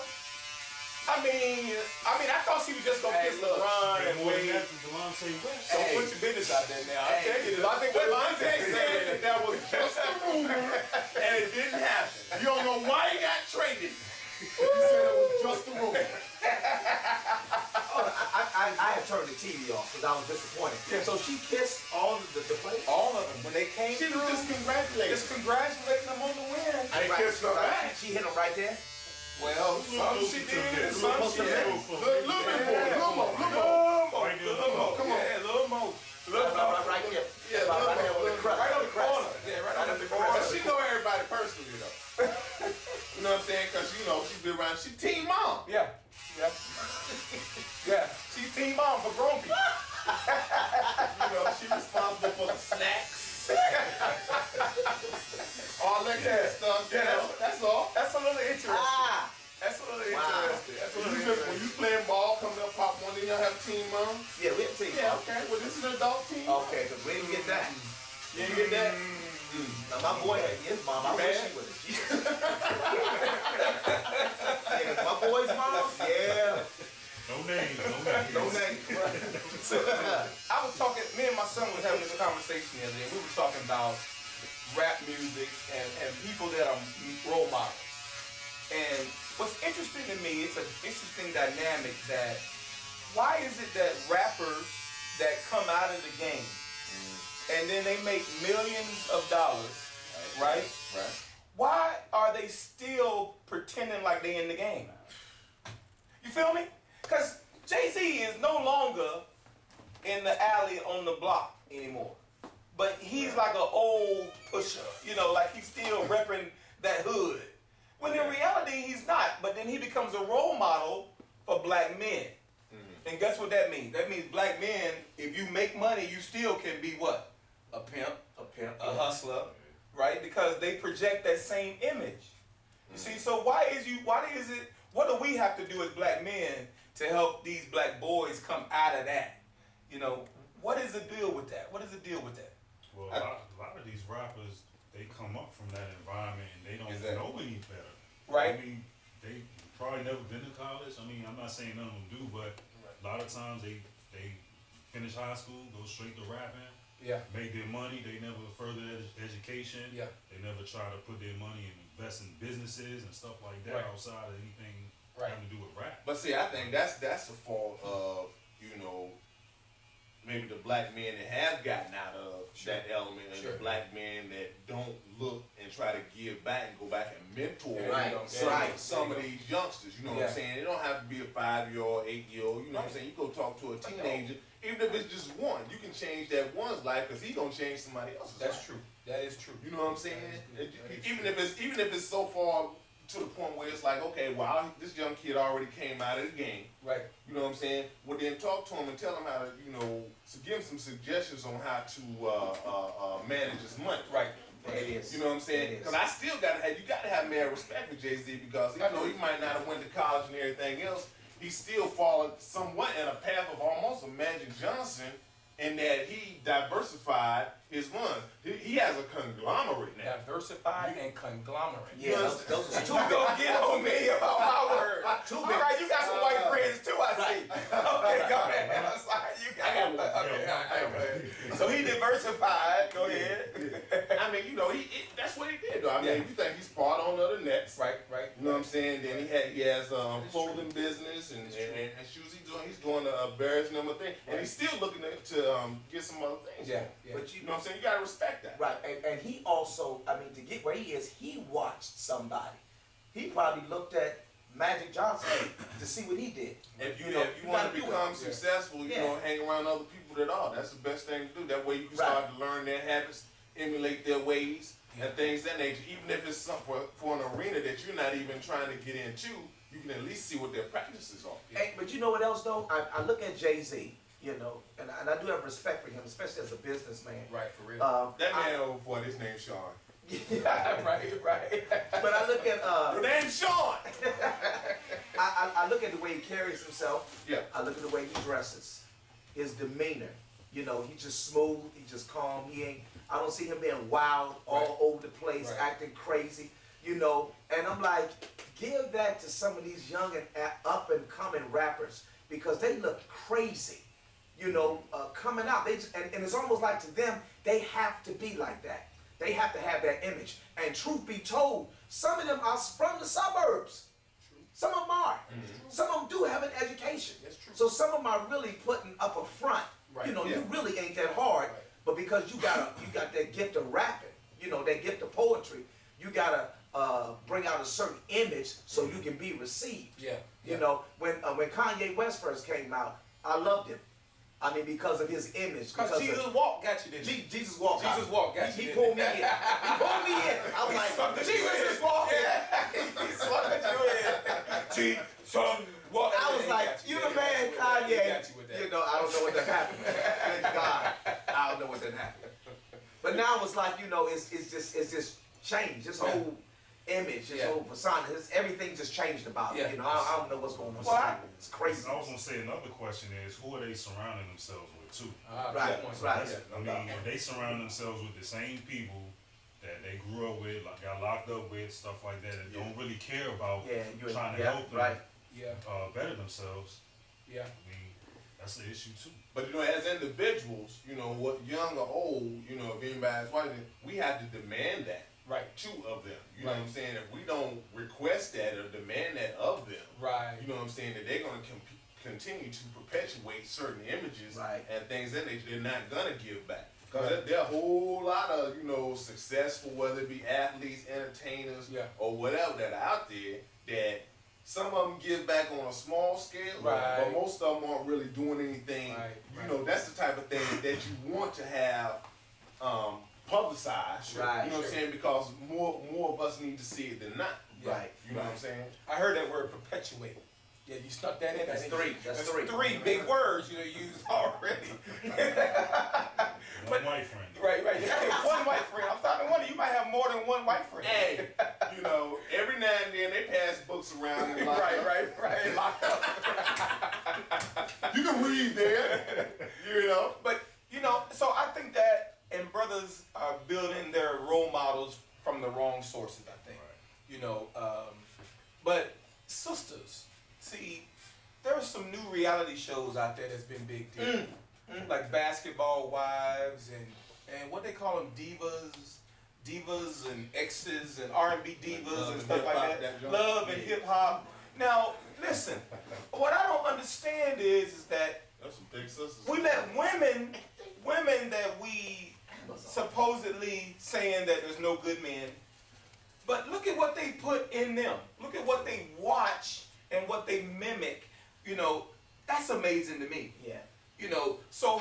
Speaker 3: I mean, I thought she was just gonna
Speaker 4: Hey,
Speaker 3: kiss
Speaker 4: look,
Speaker 3: LeBron
Speaker 6: And
Speaker 3: and
Speaker 6: more than
Speaker 3: wait.
Speaker 6: that, to Delonte West.
Speaker 3: So
Speaker 4: Hey.
Speaker 3: put your business out there now. I
Speaker 4: Hey.
Speaker 3: tell you this. I think what
Speaker 4: Devontae
Speaker 3: Devontae
Speaker 4: said that that was just a rumor and it didn't happen. You don't know why he got traded. He said it was just a rumor.
Speaker 5: I had turned the TV off because I was disappointed. So she kissed all of the players.
Speaker 3: all of them when they came
Speaker 4: She
Speaker 3: through,
Speaker 4: was just congratulating.
Speaker 3: just congratulating them on the win.
Speaker 4: They kissed her back.
Speaker 5: She hit him right there.
Speaker 3: Well, some she did, some she did.
Speaker 4: Look bit more. Little more.
Speaker 6: Right there.
Speaker 3: Come on, yeah, a little more.
Speaker 5: Right there.
Speaker 4: Yeah,
Speaker 5: Right there with the crust.
Speaker 3: Right on the corner. Yeah, right on the corner.
Speaker 4: But she know everybody personally though. You know what I'm saying? Cause you know she's been around. She team mom.
Speaker 3: Yeah, yeah, yeah. She's team mom for grown people.
Speaker 4: You know she's responsible for the snacks. All that kind of stuff. You
Speaker 3: Yeah,
Speaker 4: know, that's all.
Speaker 3: That's a little interesting.
Speaker 5: Ah,
Speaker 3: That's a little
Speaker 4: When you playing ball, coming up, pop one, then y'all have a team, mom?
Speaker 5: Yeah, we have a team.
Speaker 4: Yeah, okay. Well, this is an adult team.
Speaker 5: Okay, because we didn't get that.
Speaker 4: You didn't get that?
Speaker 5: Now, my boy had his mom. I wish he would have. Yeah, my boy's mom? Yeah.
Speaker 6: No names.
Speaker 5: No name.
Speaker 3: I was talking, me and my son was having this conversation the other day. We were talking about rap music and people that are role models. And what's interesting to me, it's an interesting dynamic that why is it that rappers that come out of the game and then they make millions of dollars, right?
Speaker 4: Right.
Speaker 3: Why are they still pretending like they in the game? You feel me? Because Jay-Z is no longer in the alley on the block anymore. But he's like an old pusher, you know, like he's still repping that hood. When in reality, he's not. But then he becomes a role model for black men. And guess what that means? That means black men, if you make money, you still can be what? A pimp, a hustler, right? Because they project that same image. You see, so what do we have to do as black men to help these black boys come out of that? You know, what is the deal with that? What is the deal with that?
Speaker 6: Well, a lot of these rappers, they come up from that environment and they don't know any better.
Speaker 3: Right.
Speaker 6: I mean, they probably never been to college. I mean, I'm not saying none of them do, but a lot of times they finish high school, go straight to rapping.
Speaker 3: Yeah.
Speaker 6: Make their money. They never further education.
Speaker 3: Yeah.
Speaker 6: They never try to put their money and invest in businesses and stuff like that outside of anything having to do with rap.
Speaker 4: But see, I think that's the fault of, you know, maybe the black men that have gotten out of that element, and the black men that don't look and try to give back and go back and mentor some of these youngsters. You know what I'm saying? It don't have to be a 5-year-old, 8-year-old. You know what I'm saying? You go talk to a teenager, even if it's just one, you can change that one's life because he's gonna change somebody else's life.
Speaker 3: That's true. That is true.
Speaker 4: You know what I'm saying? Even if it's so far to the point where it's like, okay, well, this young kid already came out of the game.
Speaker 3: Right.
Speaker 4: You know what I'm saying? Well, then talk to him and tell him how to, you know, give him some suggestions on how to manage his money.
Speaker 3: Right.
Speaker 5: It is.
Speaker 4: You know what I'm saying? Because I still you gotta have mad respect for Jay-Z because even though he might not have went to college and everything else, he still followed somewhat in a path of almost a Magic Johnson in that he diversified his funds. He has a conglomerate now.
Speaker 3: Diversified and conglomerate.
Speaker 5: Yeah, those are
Speaker 3: You gonna get on me about my word. All right, you got some white friends too, I see. Okay, go ahead. I'm sorry, you got okay. So he diversified. Go ahead.
Speaker 4: I mean, you know, that's what he did, though. I mean, if you think he's part on other nets,
Speaker 3: Right.
Speaker 4: you know what I'm saying? Then he has clothing business and shoes. He's doing various number of things, and he's still looking to get some other things.
Speaker 3: Yeah.
Speaker 5: But
Speaker 4: You know what I'm saying? You gotta respect that.
Speaker 5: right, and he also, I mean, to get where he is, he watched somebody. He probably looked at Magic Johnson to see what he did.
Speaker 4: If you
Speaker 5: know,
Speaker 4: want
Speaker 5: gotta
Speaker 4: to
Speaker 5: do
Speaker 4: become
Speaker 5: it.
Speaker 4: successful, you know, hang around other people that are. That's the best thing to do. That way you can start to learn their habits, emulate their ways, and things of that nature. Even if it's something for an arena that you're not even trying to get into, you can at least see what their practices are.
Speaker 5: Hey, but you know what else though? I look at Jay-Z, you know, and I do have respect for him, especially as a businessman.
Speaker 3: Right, for real.
Speaker 4: That man over for his name's Sean.
Speaker 5: Yeah, right. But I look at
Speaker 4: Your name's Sean.
Speaker 5: I look at the way he carries himself.
Speaker 4: Yeah.
Speaker 5: I look at the way he dresses, his demeanor. You know, he's just smooth. He's just calm. I don't see him being wild all over the place, acting crazy. You know, and I'm like, give that to some of these young and up and coming rappers because they look crazy. You know, coming out. And it's almost like to them, they have to be like that. They have to have that image. And truth be told, some of them are from the suburbs. Some of them are. Some of them do have an education. So some of them are really putting up a front. You know, you really ain't that hard. But because you got that gift of rapping, you know, that gift of poetry, you gotta bring out a certain image so you can be received. You know, when Kanye West first came out, I loved him. I mean, because of his image.
Speaker 3: Because Jesus walk got you, didn't he?
Speaker 5: Jesus walk.
Speaker 3: Jesus walk got you.
Speaker 5: He pulled me in. He pulled me in. I'm like, Jesus is walking.
Speaker 3: He swung you in. Son, walk.
Speaker 5: I was like, you the man, Kanye. You know, I don't know what that happened. Thank God, I don't know what that happened. But now it's like, you know, it's just changed. This whole, image, his whole persona, everything just changed about him.
Speaker 2: Yeah.
Speaker 5: You know, I don't know what's going on.
Speaker 2: Well,
Speaker 5: It's crazy.
Speaker 6: I was gonna say another question is who are they surrounding themselves with too?
Speaker 5: Right,
Speaker 6: So
Speaker 5: right.
Speaker 6: I mean, if they surround themselves with the same people that they grew up with, like got locked up with, stuff like that, and don't really care about trying to help them better themselves.
Speaker 2: Yeah.
Speaker 6: I mean, that's the issue too.
Speaker 4: But you know, as individuals, you know, what young or old, you know, if anybody's watching, we have to demand that.
Speaker 2: Right.
Speaker 4: Two of them. You know what I'm saying? If we don't request that or demand that of them, you know what I'm saying, that they're going to continue to perpetuate certain images and things that they're not going to give back. Because there are a whole lot of, you know, successful, whether it be athletes, entertainers, or whatever that are out there that some of them give back on a small scale, but most of them aren't really doing anything. You know, that's the type of thing that you want to have publicized. You know what I'm saying? Because more of us need to see it than not. You know what I'm saying?
Speaker 2: I heard that word perpetuate. Yeah, you stuck that in.
Speaker 5: That's three. That's three.
Speaker 2: Three big words you used already.
Speaker 6: One white friend.
Speaker 2: Right. One white friend. I'm starting to wonder, you might have more than one white friend.
Speaker 4: Hey, you know, every now and then they pass books around and lock up.
Speaker 2: Right. Locked up.
Speaker 4: You can read there, you know.
Speaker 2: But, you know, so I think that, and brothers are building their role models from the wrong sources, I think. You know, but sisters, see, there are some new reality shows out there that's been big deal. Like Basketball Wives and what they call them, divas and exes and R&B divas and stuff like that. Love and hip hop. Now, listen, what I don't understand is that
Speaker 4: that's some big sisters.
Speaker 2: we let women that we supposedly saying that there's no good men, but look at what they put in them. Look at what they watch and what they mimic. You know, that's amazing to me.
Speaker 5: Yeah.
Speaker 2: You know, so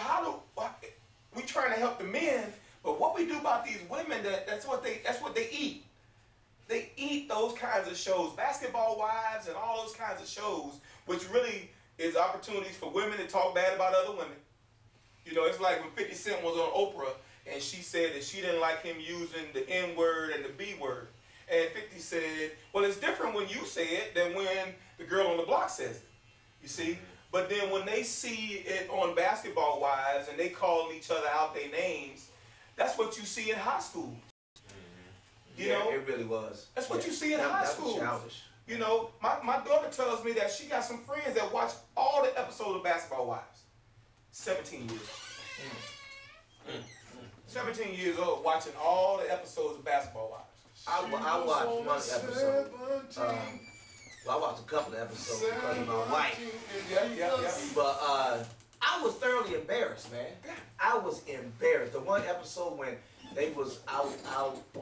Speaker 2: we trying to help the men, but what we do about these women, that's what they eat. They eat those kinds of shows, Basketball Wives and all those kinds of shows, which really is opportunities for women to talk bad about other women. You know, it's like when 50 Cent was on Oprah and she said that she didn't like him using the N word and the B word. And 50 said, well, it's different when you say it than when the girl on the block says it. You see? But then when they see it on Basketball Wives and they call each other out their names, that's what you see in high school. You know?
Speaker 5: It really was.
Speaker 2: That's what you see in high school. You know, my daughter tells me that she got some friends that watch all the episodes of Basketball Wives. 17 years. 17 years old watching all the episodes of Basketball Wives.
Speaker 5: I watched one episode. I watched a couple of episodes because of my wife.
Speaker 2: Yeah.
Speaker 5: But I was thoroughly embarrassed, man. I was embarrassed. The one episode when they was out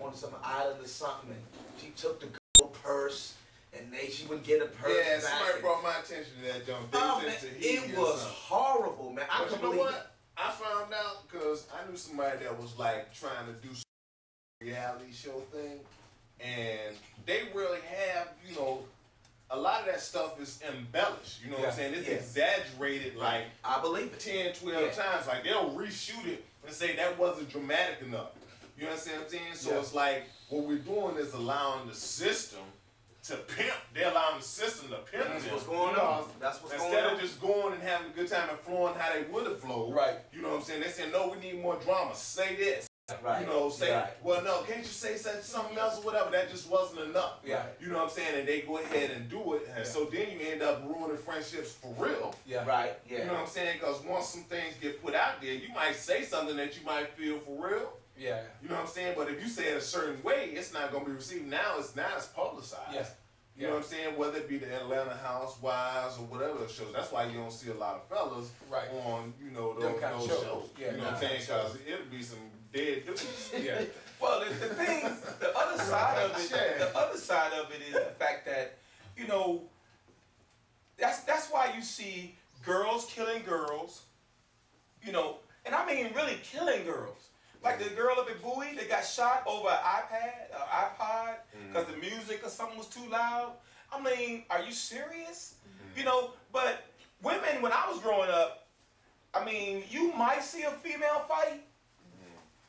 Speaker 5: on some island or something, and she took the girl purse, and she would get a purse back.
Speaker 4: Somebody brought my attention to that, John.
Speaker 5: It was horrible, man. I couldn't believe it.
Speaker 4: I found out because I knew somebody that was like trying to do some reality show thing, and they really have, you know, a lot of that stuff is embellished. You know what I'm saying? It's exaggerated, like
Speaker 5: I believe it.
Speaker 4: 10, 12 times. Like they'll reshoot it and say that wasn't dramatic enough. You understand what I'm saying? So it's like what we're doing is allowing the system to pimp. They're allowing the system to pimp.
Speaker 5: That's what's going on. That's what's going on.
Speaker 4: Instead of just going and having a good time and flowing how they would have flowed.
Speaker 2: Right.
Speaker 4: You know what I'm saying? They say, no, we need more drama. Say this.
Speaker 5: Right.
Speaker 4: You know, say, well, no, can't you say something else or whatever? That just wasn't enough.
Speaker 2: Yeah.
Speaker 4: You know what I'm saying? And they go ahead and do it. And so then you end up ruining friendships for real.
Speaker 2: Yeah.
Speaker 5: Right. Yeah.
Speaker 4: You know what I'm saying? Because once some things get put out there, you might say something that you might feel for real.
Speaker 2: Yeah.
Speaker 4: You know what I'm saying? But if you say it a certain way, it's not going to be received. Now it's publicized.
Speaker 2: Yeah.
Speaker 4: You know what I'm saying? Whether it be the Atlanta Housewives or whatever the shows. That's why you don't see a lot of fellas on, you know, those shows.
Speaker 2: Yeah,
Speaker 4: you know what I'm saying? Because it'll be some dead dudes.
Speaker 2: Yeah. Well, the thing, the other side of it is the fact that, you know, that's why you see girls killing girls, you know, and I mean really killing girls. Like the girl up at Bowie that got shot over an iPod, because the music or something was too loud. I mean, are you serious? You know, but women, when I was growing up, I mean, you might see a female fight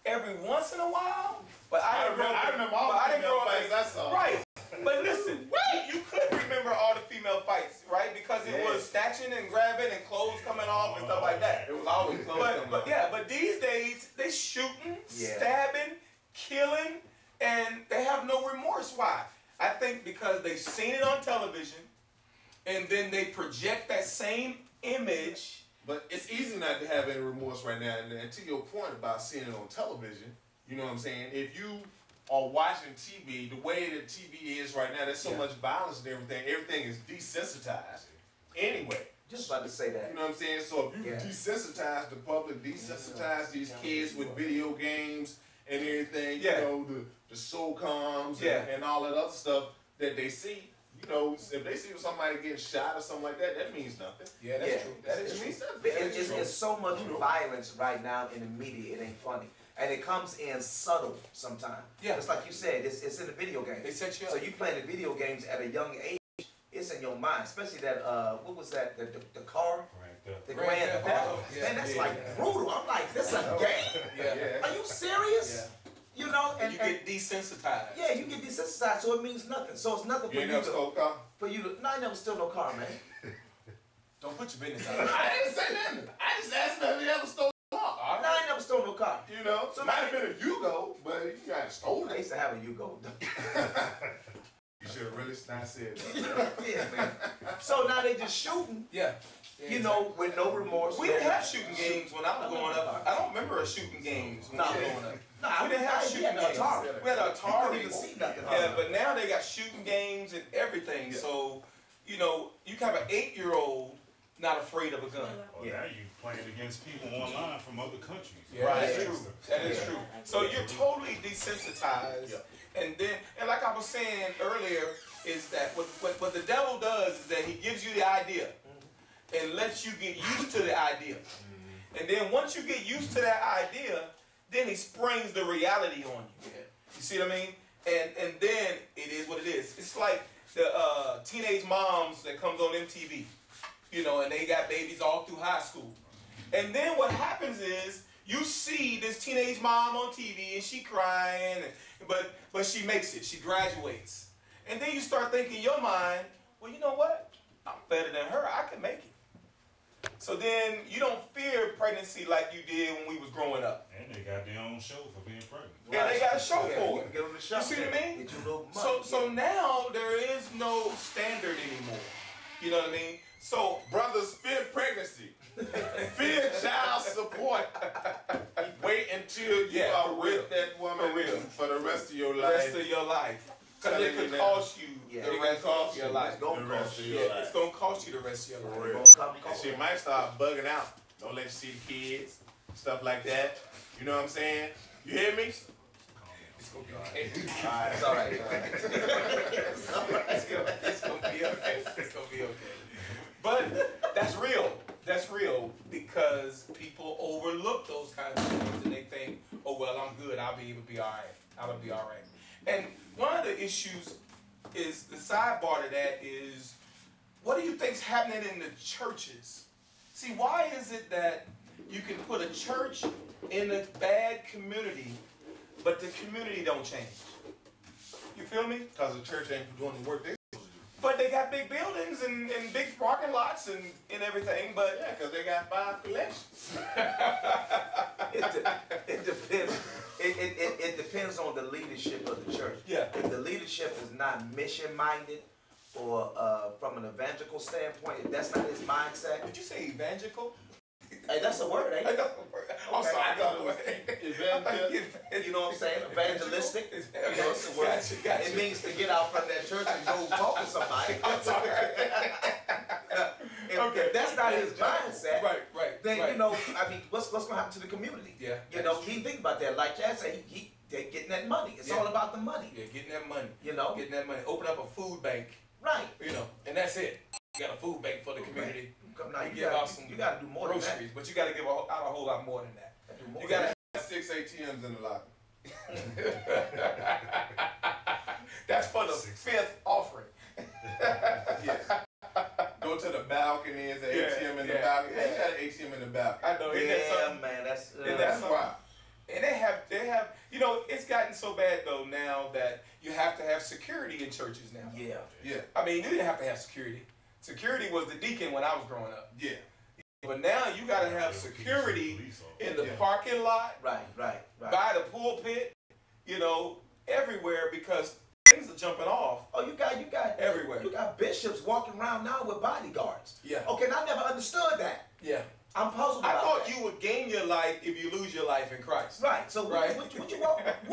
Speaker 2: every once in a while, but I didn't grow up.
Speaker 4: I remember all the female fights I saw.
Speaker 2: Right.
Speaker 3: But listen, you could remember all the female fights, right? Because it was snatching and grabbing and clothes coming off and stuff like that.
Speaker 4: It was always close.
Speaker 3: But these days they shooting, stabbing, killing, and they have no remorse. Why? I think because they've seen it on television, and then they project that same image.
Speaker 4: But it's easy not to have any remorse right now. And to your point about seeing it on television, you know what I'm saying? If you are watching TV, the way that TV is right now, there's so much violence and everything. Everything is desensitized. Anyway.
Speaker 5: Just about to say that.
Speaker 4: You know what I'm saying? So if you desensitize the public, desensitize these kids with video games and everything, you know, the SOCOMs and all that other stuff that they see, you know, if they see somebody getting shot or something like that, that means nothing.
Speaker 3: Yeah, that's true. That means nothing.
Speaker 5: It's so much violence right now in the media, it ain't funny. And it comes in subtle sometimes. Yeah. Just like you said, it's in the video games.
Speaker 3: They set you up.
Speaker 5: So you playing the video games at a young age, it's in your mind. Especially that, what was that, the car? The Grand Theft. Man, that's like brutal. I'm like, this a game? Are you serious? You know, and
Speaker 3: you get desensitized.
Speaker 5: Yeah, you get desensitized, so it means nothing. So it's nothing for you
Speaker 4: never stole a car?
Speaker 5: For you to, no, I never stole no car, man.
Speaker 3: Don't put your business out.
Speaker 4: I didn't say nothing. I just asked him if he ever stole a car.
Speaker 5: No, I ain't never stole no car.
Speaker 4: You know, so it might have been a Yugo, but you got stolen.
Speaker 5: I used to have a Yugo.
Speaker 4: You should have really not said
Speaker 5: that. Yeah, man. So now they just shooting. You know, with no remorse.
Speaker 3: We didn't have shooting games when I was growing up. I don't remember a shooting games when I was growing up.
Speaker 5: We didn't have shooting games.
Speaker 3: We had an Atari.
Speaker 5: You couldn't even see nothing.
Speaker 3: Yeah, but now they got shooting games and everything. So, you know, you can have an 8-year-old not afraid of a gun.
Speaker 6: Well, now you playing against people online from other countries.
Speaker 3: Right, that's true. That is true. So you're totally desensitized. And then, and like I was saying earlier, is that what the devil does is that he gives you the idea and lets you get used to the idea. And then once you get used to that idea, then he springs the reality on you. You see what I mean? And then it is what it is. It's like the teenage moms that comes on MTV, you know, and they got babies all through high school. And then what happens is you see this teenage mom on TV and she crying, but she makes it. She graduates. And then you start thinking in your mind, well, you know what? I'm better than her. I can make it. So then you don't fear pregnancy like you did when we was growing up.
Speaker 6: And they got their own show for being pregnant.
Speaker 3: Yeah, they got a show for it.
Speaker 5: Get on the show.
Speaker 3: You see what I mean?
Speaker 5: Get you a little money.
Speaker 3: So now there is no standard anymore. You know what I mean? So
Speaker 4: brothers, fear pregnancy. Fear child support. Wait until you are with that woman for the rest of your life.
Speaker 3: Rest of your life. Because it could cost you the rest of your life.
Speaker 5: It's going to cost you.
Speaker 3: It's going to cost you the rest of your life.
Speaker 4: And she might start bugging out. Don't let you see the kids, stuff like that. You know what I'm saying? You hear me?
Speaker 3: It's going to be okay.
Speaker 4: Alright,
Speaker 5: it's alright.
Speaker 3: It's going to be okay. It's going to be okay. But that's real. That's real because people overlook those kinds of things and they think, oh, well, I'm good. I'll be able to be all right. I'll be all right. And one of the issues is, the sidebar to that is, what do you think's happening in the churches? See, why is it that you can put a church in a bad community, but the community don't change? You feel me?
Speaker 4: Because the church ain't doing the work they supposed to do.
Speaker 3: But they got big buildings and big parking lots and everything, but...
Speaker 4: Yeah, because they got 5 collections.
Speaker 5: It depends. It depends on the leadership of the church.
Speaker 3: Yeah.
Speaker 5: If the leadership is not mission-minded or from an evangelical standpoint, if that's not his mindset...
Speaker 3: Did you say evangelical?
Speaker 5: Hey, that's a word, ain't it?
Speaker 3: I'm sorry, I thought it was
Speaker 5: you know what I'm saying? Evangelistic. You know, it's a word.
Speaker 3: Gotcha.
Speaker 5: It means to get out from that church and go talk to somebody.
Speaker 3: I'm sorry.
Speaker 5: If that's not his mindset, then
Speaker 3: right.
Speaker 5: you know, I mean, what's going to happen to the community?
Speaker 3: Yeah.
Speaker 5: You know, he think about that. Like Chad said, they getting that money. It's all about the money.
Speaker 3: Yeah, getting that money.
Speaker 5: You know,
Speaker 3: getting that money. Open up a food bank.
Speaker 5: Right.
Speaker 3: You know, and that's it. You got a food bank for the community.
Speaker 5: Now
Speaker 3: you give out some
Speaker 5: you got to do more
Speaker 3: groceries,
Speaker 5: than that.
Speaker 3: but you got to give out a whole lot more than that.
Speaker 4: You got to have 6 ATMs in the locker.
Speaker 3: That's for the 5th offering.
Speaker 4: Yes. Go to the balcony. There's an ATM in the balcony. They got an ATM in the balcony.
Speaker 3: I know.
Speaker 5: Yeah, man. That's
Speaker 3: why. And they have, You know, it's gotten so bad though now that you have to have security in churches now.
Speaker 5: Yeah.
Speaker 4: Yeah.
Speaker 3: I mean, you didn't have to have security. Security was the deacon when I was growing up.
Speaker 4: Yeah.
Speaker 3: But now you got to have security in the parking lot,
Speaker 5: Right.
Speaker 3: by the pulpit, you know, everywhere because things are jumping off.
Speaker 5: Oh, you got
Speaker 3: everywhere.
Speaker 5: You got bishops walking around now with bodyguards.
Speaker 3: Yeah.
Speaker 5: Okay, and I never understood that.
Speaker 3: Yeah.
Speaker 5: I'm puzzled
Speaker 3: I
Speaker 5: about
Speaker 3: thought
Speaker 5: that.
Speaker 3: you would gain your life if you lose your life in Christ.
Speaker 5: Right. So
Speaker 3: Right.
Speaker 5: what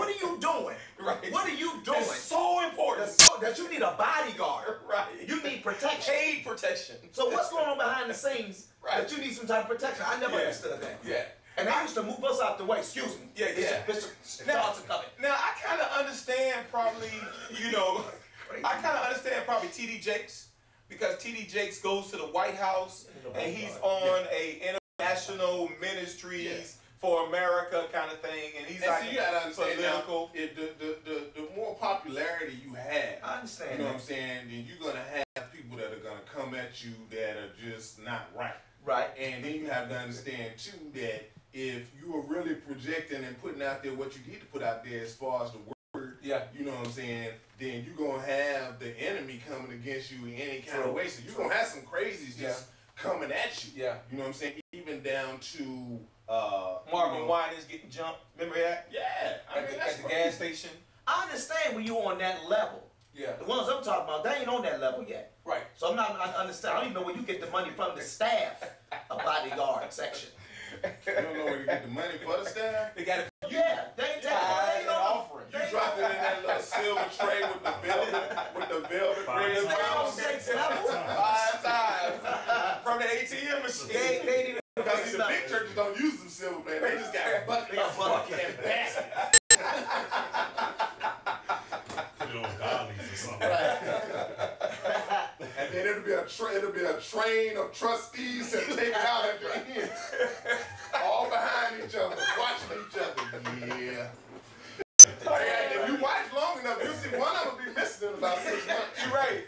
Speaker 5: are you doing?
Speaker 3: Right.
Speaker 5: What are you doing?
Speaker 3: It's so important.
Speaker 5: That you need a bodyguard.
Speaker 3: Right.
Speaker 5: You need protection.
Speaker 3: Paid protection.
Speaker 5: So what's going on behind the scenes
Speaker 3: Right.
Speaker 5: that you need some type of protection? I never understood that.
Speaker 3: Yeah.
Speaker 5: And they used to move us out the way. Excuse me.
Speaker 3: Yeah.
Speaker 5: Bishop
Speaker 3: Now,
Speaker 5: Johnson coming.
Speaker 3: now I kind of understand probably, you know, I kind of understand probably T.D. Jakes because T.D. Jakes goes to the White House and he's on a international ministries for America kind of thing, and he's
Speaker 4: And
Speaker 3: like
Speaker 4: so you gotta understand
Speaker 3: political.
Speaker 4: now, the more popularity you have,
Speaker 5: I understand.
Speaker 4: you know what I'm saying, then you're gonna have people that are gonna come at you that are just not right.
Speaker 5: Right.
Speaker 4: And then you have to understand too that if you are really projecting and putting out there what you need to put out there as far as the word,
Speaker 3: Yeah.
Speaker 4: you know what I'm saying, then you're gonna have the enemy coming against you in any kind of way. So you're gonna have some crazies just coming at you.
Speaker 3: Yeah.
Speaker 4: You know what I'm saying? Even down to
Speaker 3: Marvin Wine is getting jumped. Remember that?
Speaker 4: Yeah. I mean, that's
Speaker 3: At the
Speaker 4: crazy.
Speaker 3: gas station.
Speaker 5: I understand when you're on that level.
Speaker 3: Yeah.
Speaker 5: The ones I'm talking about, they ain't on that level yet.
Speaker 3: Right.
Speaker 5: So I understand. I don't even know where you get the money from the staff, a bodyguard section.
Speaker 4: You don't know where to get the money for the staff?
Speaker 3: They got it.
Speaker 5: Yeah, they ain't
Speaker 3: Tithe and
Speaker 5: on
Speaker 3: offering.
Speaker 4: You dropped it in that little silver tray with the velvet red
Speaker 5: times.
Speaker 4: ribbons.
Speaker 3: 5 times from the ATM machine.
Speaker 5: They ain't even
Speaker 4: Because see, the big churches don't use them silver man. They just got bucket and basket.
Speaker 6: Put it on dollies or something.
Speaker 4: And then it'll be a train of trustees that take it out at the end. All behind each other, watching each other. Yeah. And if you watch long enough, you'll see one of them be missing in about 6 months.
Speaker 3: You're right.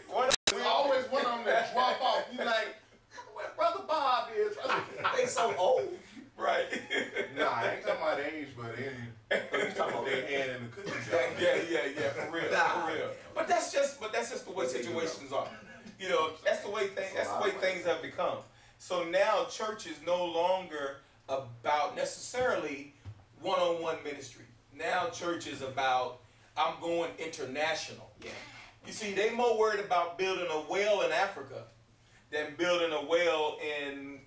Speaker 4: There's always one of them that drop off. You like, where Brother Bob is.
Speaker 5: They so old.
Speaker 3: Right.
Speaker 4: Nah, I ain't talking about age, but you talking about their hand in the cookie jar.
Speaker 3: Yeah, for real. But that's just the way situations are. You know, that's the way things have become. So now church is no longer about necessarily one-on-one ministry. Now church is about I'm going international.
Speaker 5: Yeah.
Speaker 3: You see, they more worried about building a well in Africa than building a well in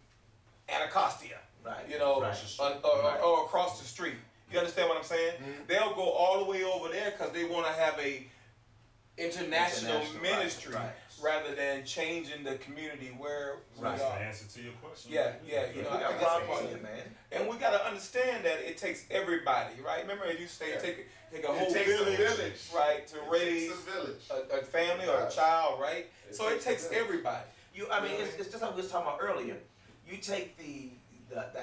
Speaker 3: Anacostia.
Speaker 5: Right.
Speaker 3: You know,
Speaker 5: Right.
Speaker 3: or across the street. You understand what I'm saying? Mm-hmm. They'll go all the way over there because they want to have a international ministry rather than changing the community where we
Speaker 6: That's
Speaker 3: are.
Speaker 6: the answer to your question.
Speaker 3: Yeah. You know,
Speaker 5: We got
Speaker 3: I think that's
Speaker 5: problems
Speaker 3: important.
Speaker 5: here, man.
Speaker 3: And we got to understand that it takes everybody, right? Remember, you say take a whole
Speaker 4: takes a village,
Speaker 3: right, to raise a family or a child, right? So it takes everybody.
Speaker 5: I mean, it's just like we was talking about earlier. You take the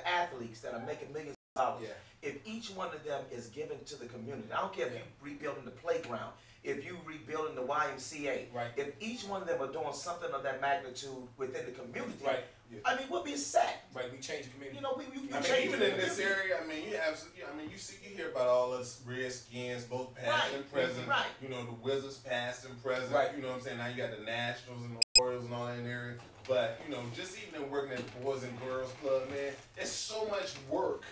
Speaker 5: athletes that are making millions of dollars.
Speaker 3: Yeah.
Speaker 5: If each one of them is given to the community, I don't care if you rebuilding the playground, if you rebuilding the YMCA,
Speaker 3: Right.
Speaker 5: if each one of them are doing something of that magnitude within the community,
Speaker 3: Right.
Speaker 5: I mean, we'll be set.
Speaker 3: Right, we change the community.
Speaker 5: You know, you
Speaker 4: I mean,
Speaker 5: change
Speaker 4: even
Speaker 5: the
Speaker 4: in this
Speaker 5: community.
Speaker 4: area, I mean, you hear about all us Redskins, both past and present.
Speaker 5: Right.
Speaker 4: You know, the Wizards past and present.
Speaker 3: Right.
Speaker 4: You know what I'm saying? Now you got the Nationals and the Orioles and all that in there. But, you know, just even in working at the Boys and Girls Club, man, there's so much work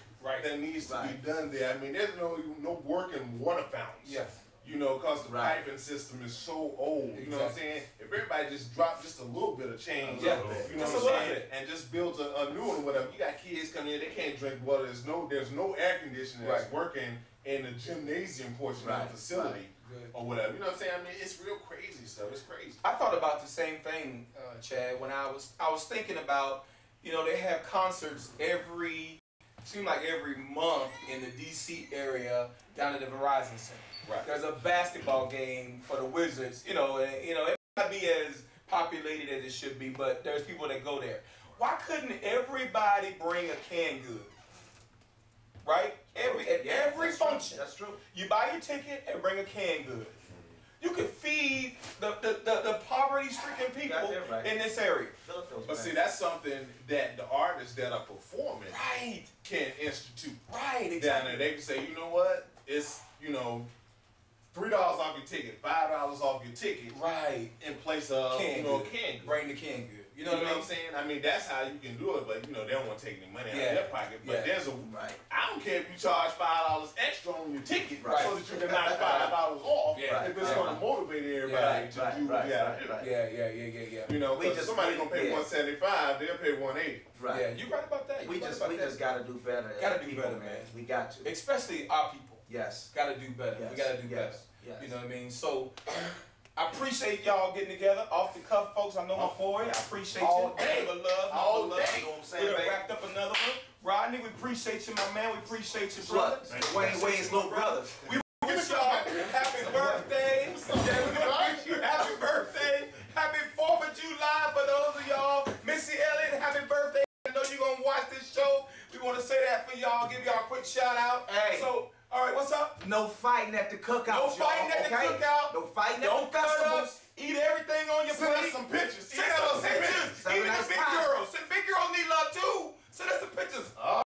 Speaker 4: that needs to be done there. I mean, there's no working water fountains.
Speaker 3: Yes.
Speaker 4: You know, because the piping system is so old. You know what I'm saying? If everybody just dropped just a little bit of change, you know
Speaker 3: Just
Speaker 4: what
Speaker 3: a
Speaker 4: I'm
Speaker 3: little
Speaker 4: saying?
Speaker 3: bit.
Speaker 4: And just build a new one or whatever. You got kids coming in, they can't drink water. There's no air conditioning that's working in the gymnasium portion of the facility or whatever. You know what I'm saying? I mean, it's real crazy stuff. It's crazy.
Speaker 3: I thought about the same thing, Chad, when I was thinking about, you know, they have concerts every month in the DC area down at the Verizon Center.
Speaker 4: Right.
Speaker 3: There's a basketball game for the Wizards, you know, and, you know, it might not be as populated as it should be, but there's people that go there. Why couldn't everybody bring a canned good? Right? Every function.
Speaker 5: That's true.
Speaker 3: You buy your ticket and bring a canned good. You could feed the poverty-stricken people in this area.
Speaker 4: But see, that's something that the artists that are performing can institute.
Speaker 3: Right, exactly.
Speaker 4: Down there, they can say, you know what? it's $3 off your ticket, $5 off your ticket,
Speaker 3: Right.
Speaker 4: in place of
Speaker 3: Canned
Speaker 4: canned
Speaker 3: good.
Speaker 4: goods.
Speaker 3: Bring the canned good. You
Speaker 4: You
Speaker 3: know
Speaker 4: know
Speaker 3: what I
Speaker 4: what I'm
Speaker 3: mean?
Speaker 4: saying? I mean, that's how you can do it, but they don't want to take any money out
Speaker 3: Yeah.
Speaker 4: of their pocket. But
Speaker 3: Yeah.
Speaker 4: there's a
Speaker 5: Right.
Speaker 4: I don't care if you charge $5 extra on your ticket
Speaker 5: Right.
Speaker 4: so that you can knock $5 off.
Speaker 3: Yeah.
Speaker 4: If it's
Speaker 5: Right.
Speaker 4: going to motivate everybody
Speaker 5: Right,
Speaker 4: to
Speaker 5: right,
Speaker 4: do what
Speaker 5: right,
Speaker 4: you got
Speaker 5: right,
Speaker 4: to do.
Speaker 5: right.
Speaker 3: Yeah.
Speaker 4: You know,
Speaker 5: We
Speaker 4: because
Speaker 5: just-
Speaker 4: somebody gonna pay
Speaker 5: yeah.
Speaker 4: $175, they'll pay $180.
Speaker 5: Right.
Speaker 3: Yeah, you right about that.
Speaker 5: We
Speaker 3: You right
Speaker 5: just
Speaker 3: about that.
Speaker 5: gotta do better. as
Speaker 3: Gotta do
Speaker 5: people,
Speaker 3: better, man.
Speaker 5: We got to.
Speaker 3: Especially our people.
Speaker 5: Yes.
Speaker 3: Gotta do better.
Speaker 5: Yes.
Speaker 3: We gotta do better.
Speaker 5: Yes. Yes.
Speaker 3: You know what I mean? So I appreciate y'all getting together. Off the cuff, folks. I know my boy. I appreciate
Speaker 4: All
Speaker 3: you.
Speaker 4: day.
Speaker 3: Nothing but love.
Speaker 4: All
Speaker 3: nothing but love.
Speaker 4: day.
Speaker 3: You know what I'm
Speaker 5: We
Speaker 3: saying? We
Speaker 5: done
Speaker 3: done wrapped up another one. Rodney, we appreciate you, my man. We appreciate you, brother.
Speaker 5: Look, Wayne Wayne's little brother.
Speaker 3: We wish y'all happy birthday. Yeah, we wish you happy birthday. Happy 4th of July for those of y'all. Missy Elliott, happy birthday. I know you're going to watch this show. We want to say that for y'all. Give y'all a quick shout out.
Speaker 5: Hey.
Speaker 3: So, all right, what's up?
Speaker 5: No fighting at the cookouts,
Speaker 3: No fighting
Speaker 5: y'all,
Speaker 3: at the
Speaker 5: okay?
Speaker 3: cookout.
Speaker 5: No fighting
Speaker 3: Don't
Speaker 5: at the
Speaker 3: cut
Speaker 5: festivals.
Speaker 3: us. Eat everything on your
Speaker 4: Send
Speaker 3: plate.
Speaker 4: us some pictures.
Speaker 3: Send us some pictures.
Speaker 5: Send
Speaker 3: Even
Speaker 5: us
Speaker 3: the big
Speaker 5: pie.
Speaker 3: girls. Some big girls need love too. Send us some pictures.
Speaker 4: All